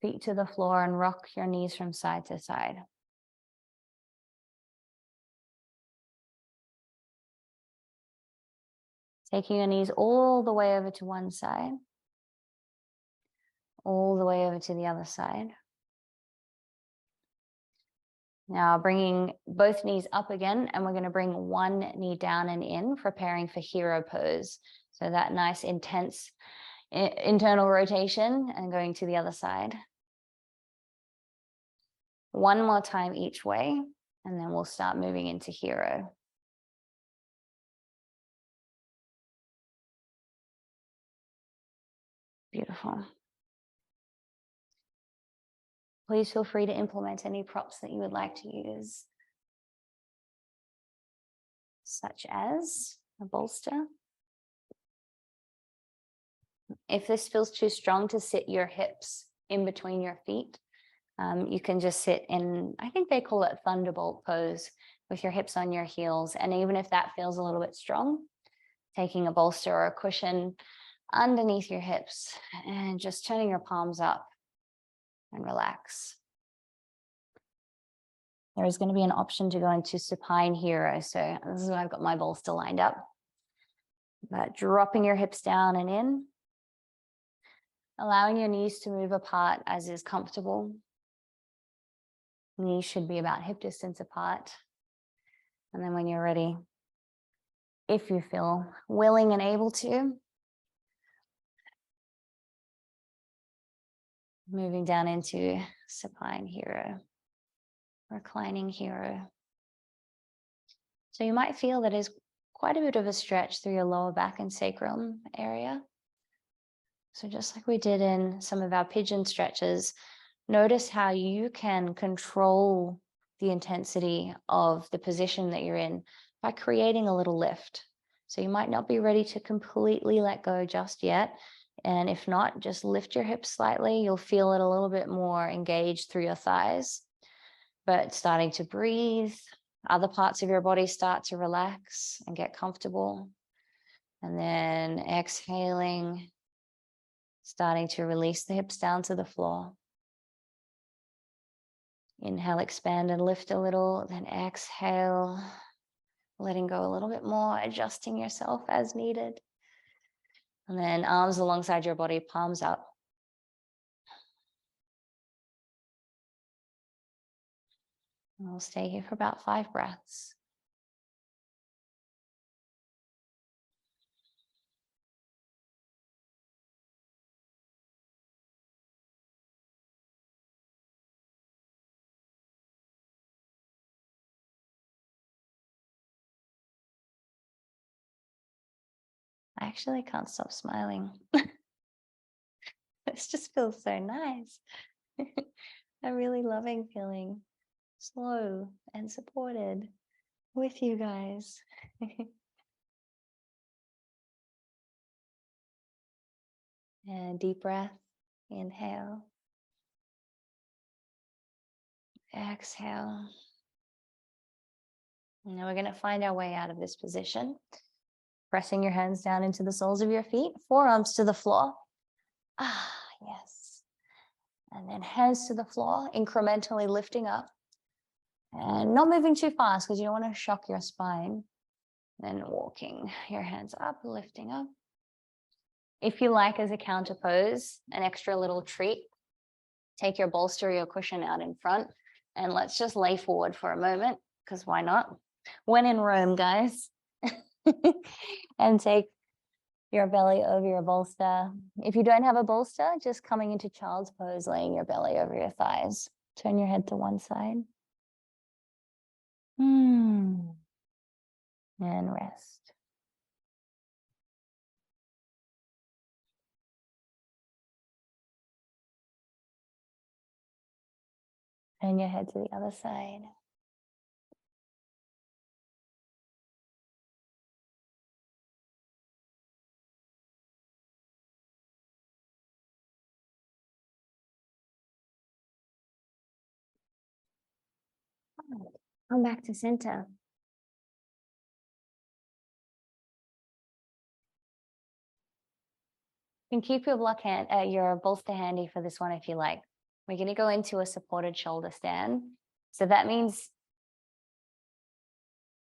feet to the floor, and rock your knees from side to side. Taking your knees all the way over to one side, all the way over to the other side. Now bringing both knees up again, and we're going to bring one knee down and in, preparing for hero pose. So that nice intense internal rotation and going to the other side. One more time each way, and then we'll start moving into hero. Beautiful. Please feel free to implement any props that you would like to use, such as a bolster. If this feels too strong to sit your hips in between your feet, you can just sit in, I think they call it thunderbolt pose, with your hips on your heels. And even if that feels a little bit strong, taking a bolster or a cushion underneath your hips and just turning your palms up and relax. There is going to be an option to go into supine hero. So this is where I've got my bolster lined up. But dropping your hips down and in, allowing your knees to move apart as is comfortable. Knees should be about hip distance apart. And then when you're ready, if you feel willing and able to, moving down into supine hero, reclining hero. So you might feel that is quite a bit of a stretch through your lower back and sacrum area. So just like we did in some of our pigeon stretches, notice how you can control the intensity of the position that you're in by creating a little lift. So you might not be ready to completely let go just yet. And if not, just lift your hips slightly. You'll feel it a little bit more engaged through your thighs. But starting to breathe, other parts of your body start to relax and get comfortable. And then exhaling, starting to release the hips down to the floor. Inhale, expand and lift a little, then exhale, letting go a little bit more, adjusting yourself as needed. And then arms alongside your body, palms up. And we'll stay here for about 5 breaths. I actually can't stop smiling. This just feels so nice. I'm really loving feeling slow and supported with you guys. And deep breath. Inhale. Exhale. Now we're going to find our way out of this position. Pressing your hands down into the soles of your feet, forearms to the floor. Yes. And then hands to the floor, incrementally lifting up. And not moving too fast because you don't want to shock your spine. Then walking your hands up, lifting up. If you like, as a counter pose, an extra little treat, take your bolster or your cushion out in front and let's just lay forward for a moment, because why not? When in Rome, guys. And take your belly over your bolster. If you don't have a bolster, just coming into child's pose, laying your belly over your thighs. Turn your head to one side. And rest. Turn your head to the other side. Come back to center. You can keep your bolster handy for this one if you like. We're going to go into a supported shoulder stand. So that means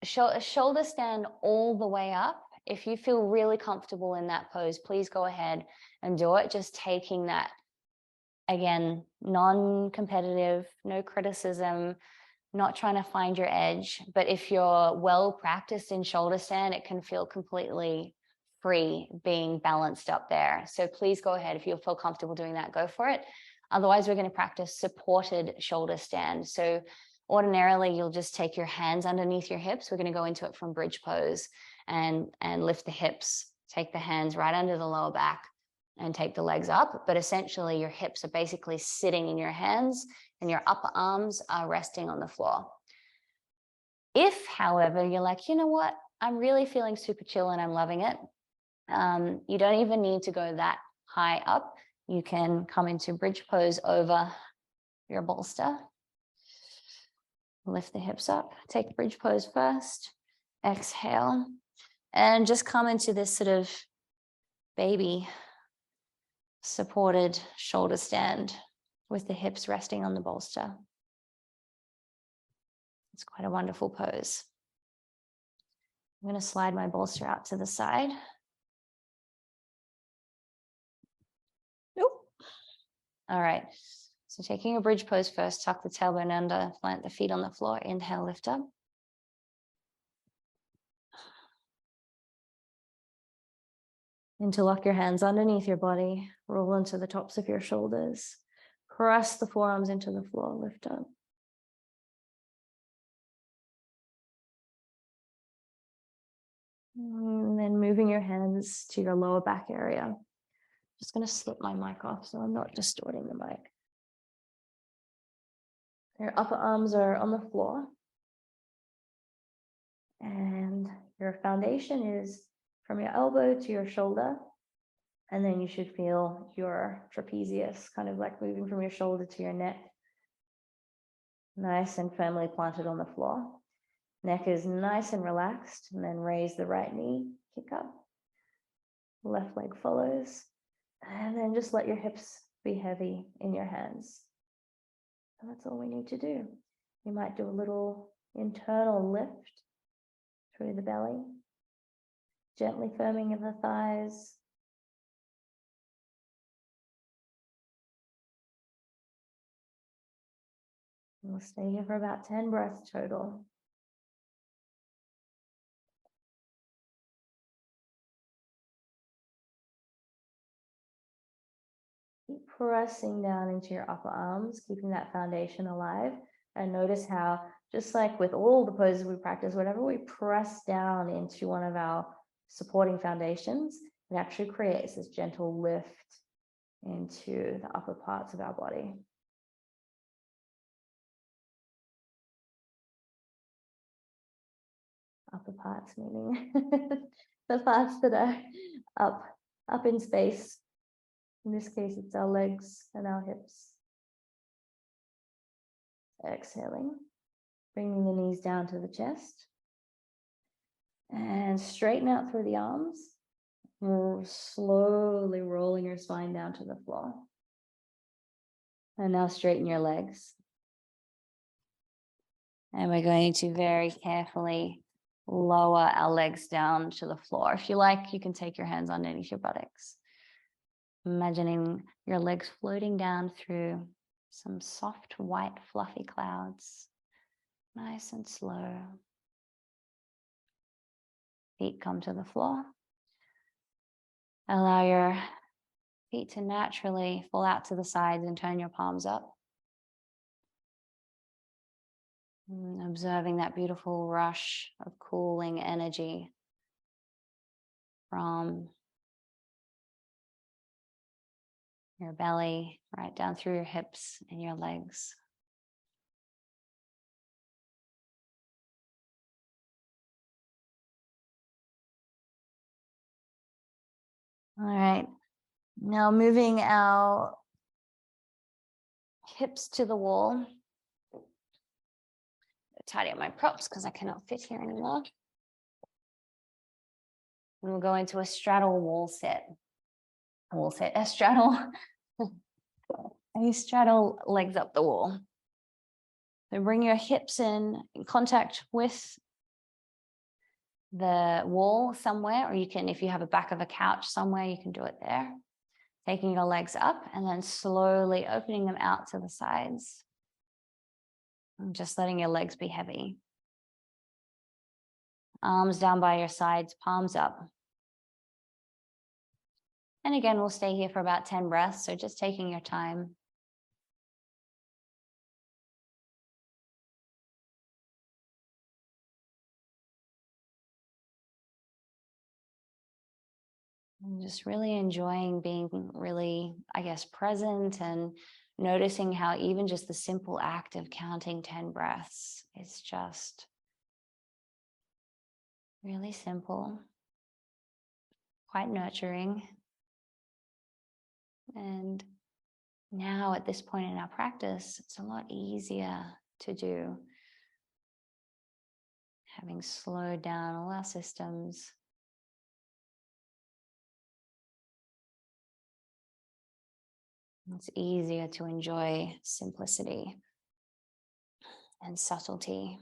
shoulder stand all the way up. If you feel really comfortable in that pose, please go ahead and do it. Just taking that, again, non-competitive, no criticism, not trying to find your edge. But if you're well practiced in shoulder stand, it can feel completely free being balanced up there. So please go ahead. If you feel comfortable doing that, go for it. Otherwise, we're going to practice supported shoulder stand. So ordinarily, you'll just take your hands underneath your hips. We're going to go into it from bridge pose and lift the hips. Take the hands right under the lower back and take the legs up. But essentially, your hips are basically sitting in your hands and your upper arms are resting on the floor. If, however, you're like, you know what, I'm really feeling super chill and I'm loving it, you don't even need to go that high up. You can come into bridge pose over your bolster. Lift the hips up. Take bridge pose first. Exhale. And just come into this sort of baby supported shoulder stand with the hips resting on the bolster. It's quite a wonderful pose. I'm going to slide my bolster out to the side. All right. So taking a bridge pose first, tuck the tailbone under, plant the feet on the floor. Inhale, lift up. Interlock your hands underneath your body. Roll into the tops of your shoulders. Press the forearms into the floor. Lift up. And then moving your hands to your lower back area. Just going to slip my mic off so I'm not distorting the mic. Your upper arms are on the floor. And your foundation is from your elbow to your shoulder. And then you should feel your trapezius kind of like moving from your shoulder to your neck. Nice and firmly planted on the floor. Neck is nice and relaxed. And then raise the right knee, kick up. Left leg follows. And then just let your hips be heavy in your hands. And that's all we need to do. You might do a little internal lift through the belly, gently firming in the thighs. And we'll stay here for about 10 breaths total. Keep pressing down into your upper arms, keeping that foundation alive. And notice how, just like with all the poses we practice, whenever we press down into one of our supporting foundations, it actually creates this gentle lift into the upper parts of our body. Upper parts meaning the parts that are up in space, In this case, it's our legs and our hips. Exhaling, bringing the knees down to the chest. And straighten out through the arms. Slowly rolling your spine down to the floor. And now straighten your legs. And we're going to very carefully lower our legs down to the floor. If you like, you can take your hands underneath your buttocks. Imagining your legs floating down through some soft, white, fluffy clouds. Nice and slow. Feet come to the floor. Allow your feet to naturally fall out to the sides and turn your palms up. Observing that beautiful rush of cooling energy from your belly right down through your hips and your legs. All right, now moving our hips to the wall. Tidy up my props because I cannot fit here anymore. And we'll go into a straddle wall set. A straddle. You straddle legs up the wall. So bring your hips in contact with the wall somewhere, or you can, if you have a back of a couch somewhere, you can do it there. Taking your legs up and then slowly opening them out to the sides. And just letting your legs be heavy. Arms down by your sides, palms up. And again, we'll stay here for about 10 breaths, so just taking your time. And just really enjoying being really, I guess, present and noticing how even just the simple act of counting 10 breaths is just really simple, quite nurturing. And now at this point in our practice, it's a lot easier to do. Having slowed down all our systems. It's easier to enjoy simplicity and subtlety.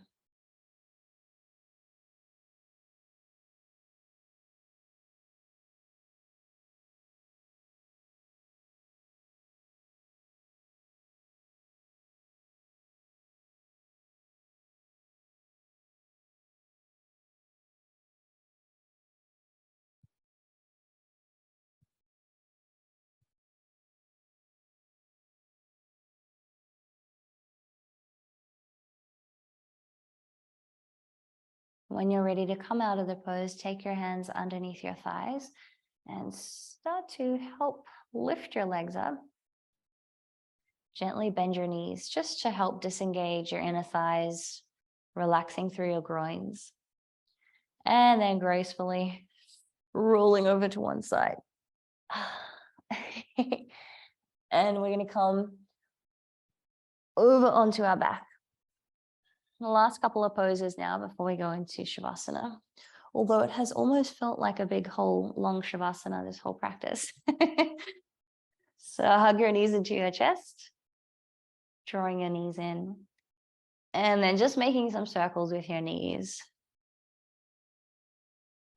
When you're ready to come out of the pose, take your hands underneath your thighs and start to help lift your legs up. Gently bend your knees just to help disengage your inner thighs, relaxing through your groins. And then gracefully rolling over to one side. And we're going to come over onto our back. The last couple of poses now before we go into Shavasana, although it has almost felt like a big whole long Shavasana this whole practice. So hug your knees into your chest, drawing your knees in, and then just making some circles with your knees.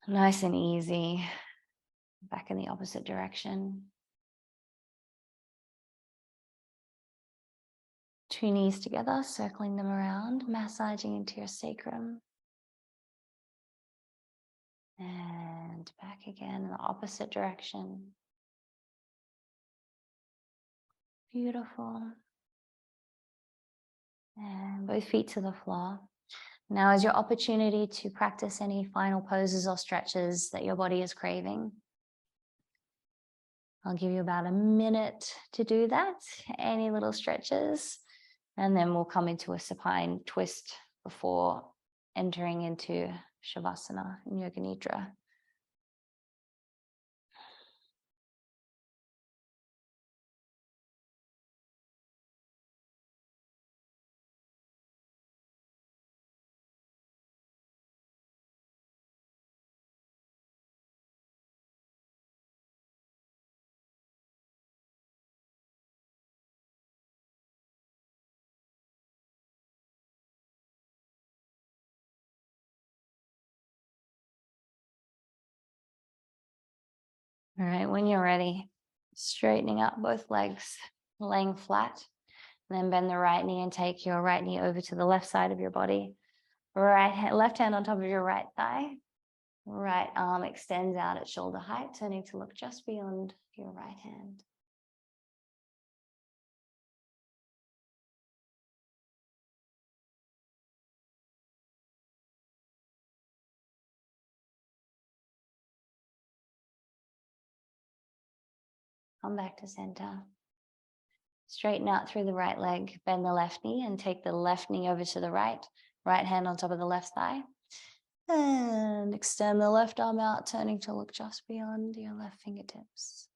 Nice and easy. Back in the opposite direction. Two knees together, circling them around, massaging into your sacrum. And back again in the opposite direction. Beautiful. And both feet to the floor. Now is your opportunity to practice any final poses or stretches that your body is craving. I'll give you about a minute to do that. Any little stretches. And then we'll come into a supine twist before entering into Shavasana and Yoga Nidra. All right, when you're ready, straightening up both legs, laying flat. Then bend the right knee and take your right knee over to the left side of your body. Left hand on top of your right thigh. Right arm extends out at shoulder height, turning to look just beyond your right hand. Come back to center. Straighten out through the right leg, bend the left knee and take the left knee over to the right. Right hand on top of the left thigh. And extend the left arm out, turning to look just beyond your left fingertips.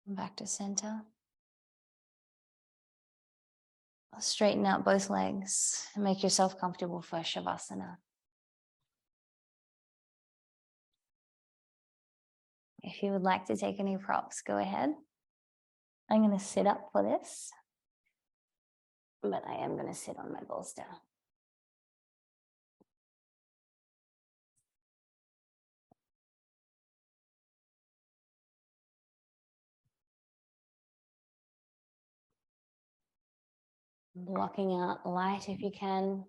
Back to center. Straighten out both legs and make yourself comfortable for Shavasana. If you would like to take any props, go ahead. I'm going to sit up for this, but I am going to sit on my bolster. Blocking out light if you can.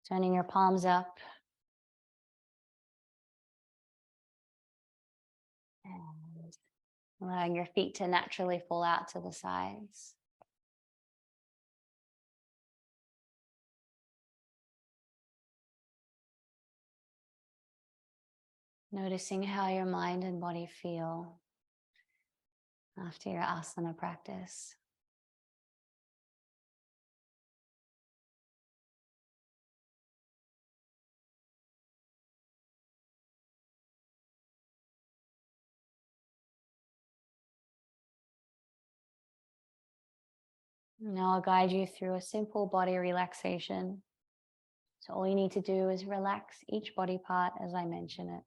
Turning your palms up. And allowing your feet to naturally fall out to the sides. Noticing how your mind and body feel after your asana practice. Now I'll guide you through a simple body relaxation. So all you need to do is relax each body part as I mention it.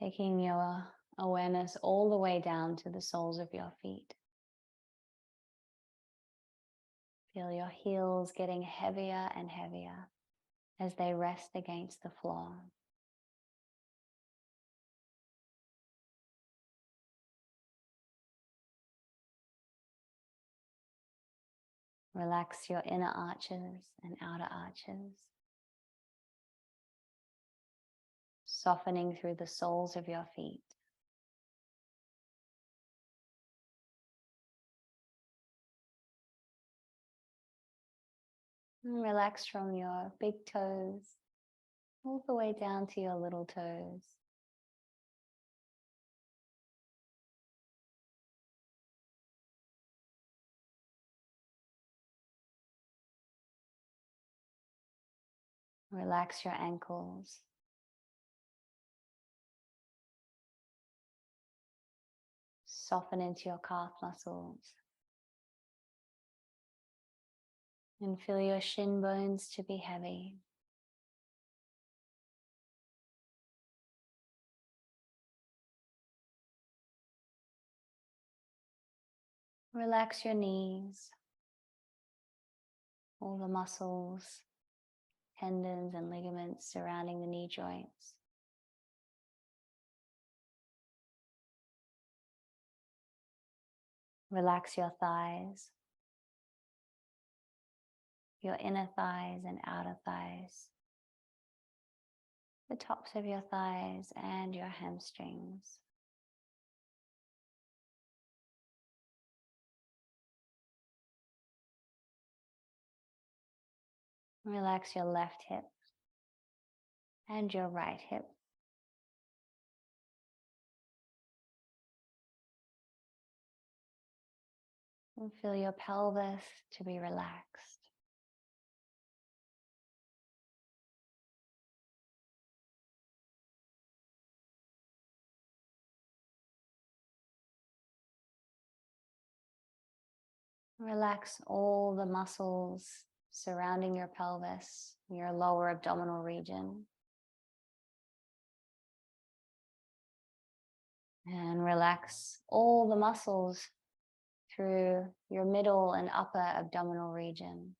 Taking your awareness all the way down to the soles of your feet. Feel your heels getting heavier and heavier as they rest against the floor. Relax your inner arches and outer arches, softening through the soles of your feet. And relax from your big toes all the way down to your little toes. Relax your ankles. Soften into your calf muscles. And feel your shin bones to be heavy. Relax your knees, all the muscles, tendons and ligaments surrounding the knee joints. Relax your thighs, your inner thighs and outer thighs, the tops of your thighs and your hamstrings. Relax your left hip and your right hip. And feel your pelvis to be relaxed.
Relax all the muscles surrounding your pelvis, your lower abdominal region. And relax all the muscles through your middle and upper abdominal region.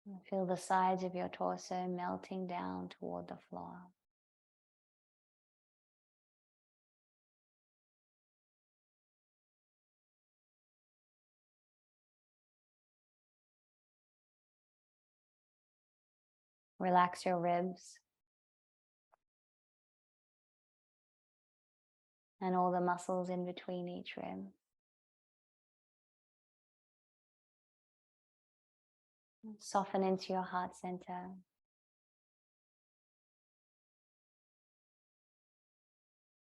And feel the sides of your torso melting down toward the floor. Relax your ribs and all the muscles in between each rib. Soften into your heart center.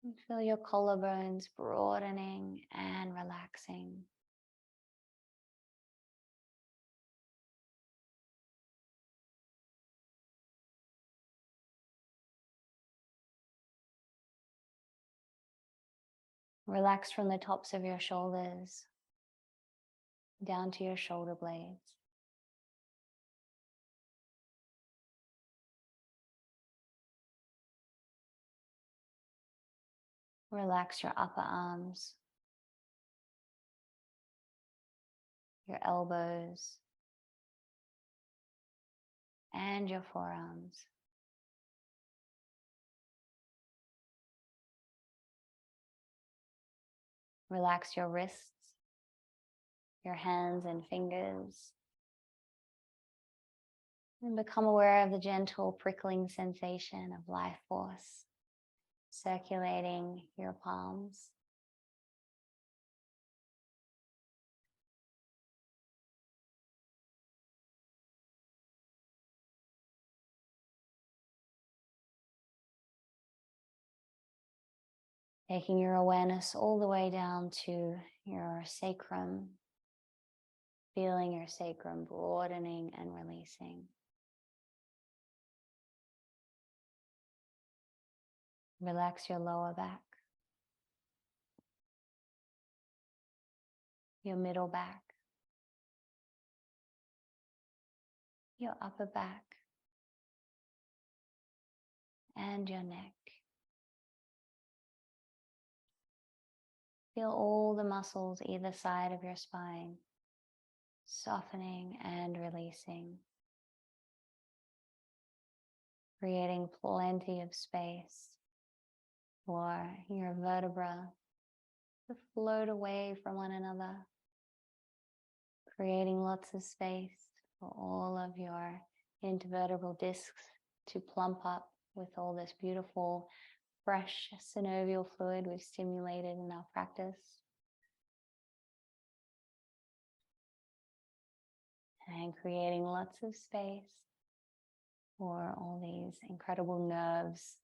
And feel your collarbones broadening and relaxing. Relax from the tops of your shoulders down to your shoulder blades. Relax your upper arms, your elbows, and your forearms. Relax your wrists, your hands and fingers, and become aware of the gentle prickling sensation of life force circulating your palms. Taking your awareness all the way down to your sacrum, feeling your sacrum broadening and releasing. Relax your lower back, your middle back, your upper back, and your neck. Feel all the muscles either side of your spine softening and releasing, creating plenty of space for your vertebrae to float away from one another, creating lots of space for all of your intervertebral discs to plump up with all this beautiful fresh synovial fluid we've stimulated in our practice. And creating lots of space for all these incredible nerves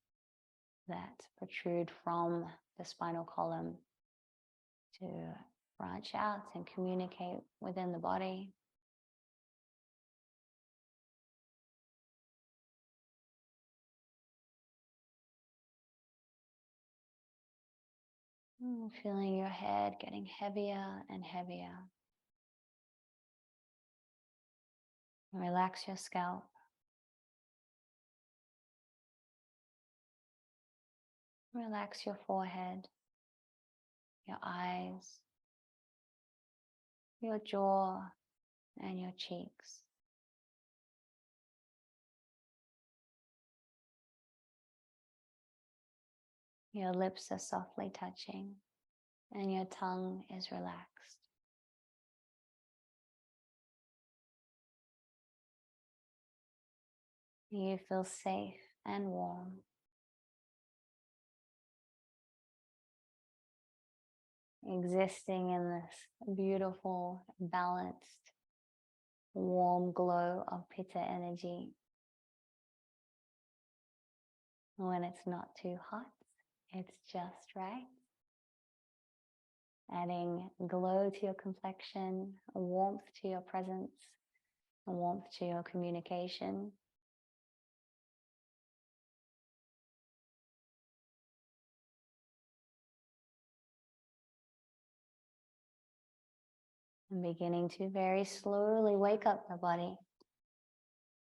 that protrude from the spinal column to branch out and communicate within the body. Feeling your head getting heavier and heavier. Relax your scalp. Relax your forehead, your eyes, your jaw, and your cheeks. Your lips are softly touching, and your tongue is relaxed. You feel safe and warm. Existing in this beautiful, balanced, warm glow of Pitta energy. When it's not too hot, it's just right. Adding glow to your complexion, warmth to your presence, warmth to your communication. And beginning to very slowly wake up the body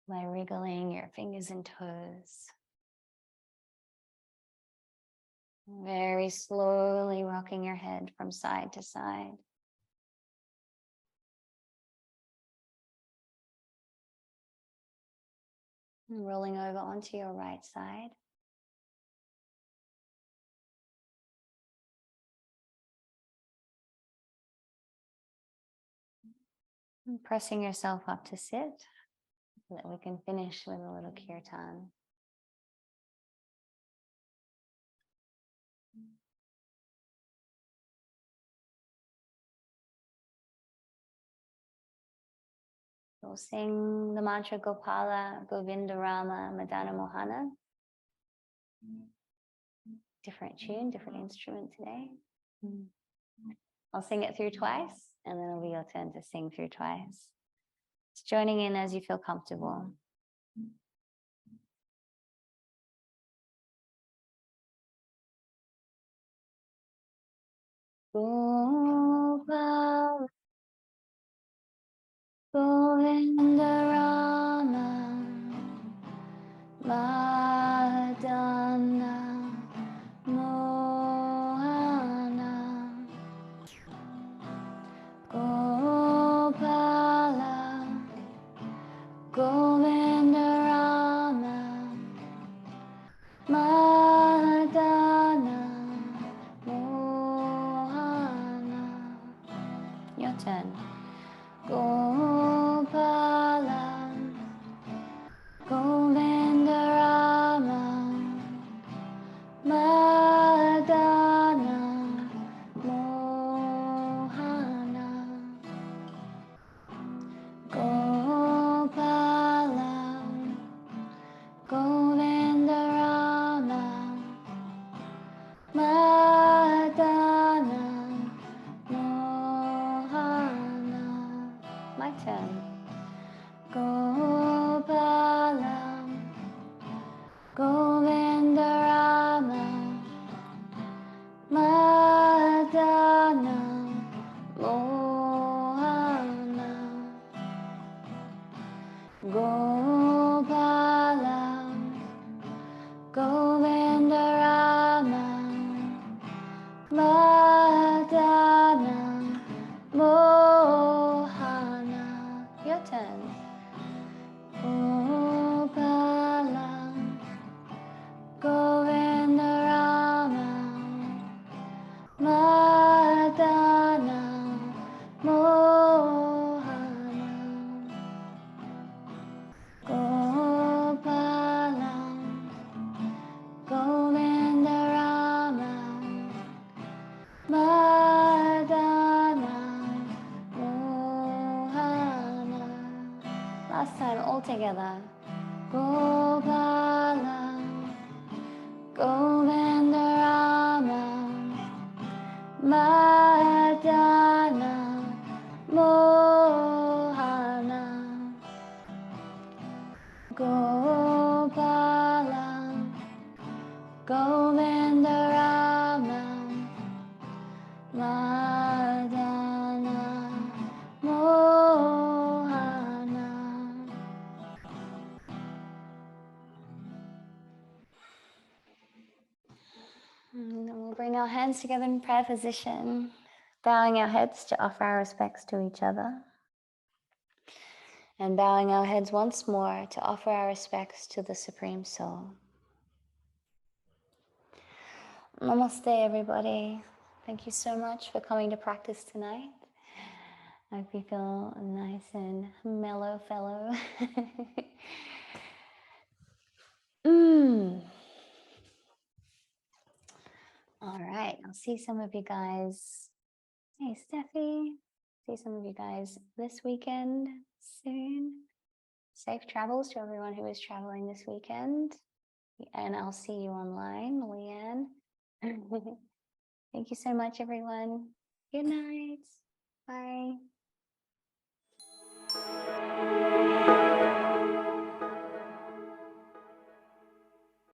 by wriggling your fingers and toes. Very slowly rocking your head from side to side. And rolling over onto your right side. And pressing yourself up to sit so that we can finish with a little kirtan. We'll sing the mantra Gopala, Govinda Rama, Madana Mohana. Different tune, different instrument today. I'll sing it through twice, and then it'll be your turn to sing through twice. Just joining in as you feel comfortable. Gopala, Govinda Rama, Madana Mohana. Gopala, Govinda Rama, Madana Mohana. Your turn. Gopala, Govinda Rama, Madana Mohana. Gopala, Govinda Rama, Madana Mohana. My turn. Gopala, Govinda Rama, Madana Mohana. Gopala, Govinda Rama, Madana Mohana. Your turn. Gopala, Govinda Rama, Madana Mohana. Gopala, Govinda Rama, Madana Mohana. Last time, all together. Gopala, Govinda Rama, Madana Mohana. Gopala, Govinda Rama, Madana Mohana. And then we'll bring our hands together in prayer position, bowing our heads to offer our respects to each other. And bowing our heads once more to offer our respects to the Supreme Soul. Namaste, everybody. Thank you so much for coming to practice tonight. I hope you feel nice and mellow fellow. All right, I'll see some of you guys. Hey, Steffi. See some of you guys this weekend soon. Safe travels to everyone who is traveling this weekend. And I'll see you online, Leanne. Thank you so much, everyone. Good night. Bye.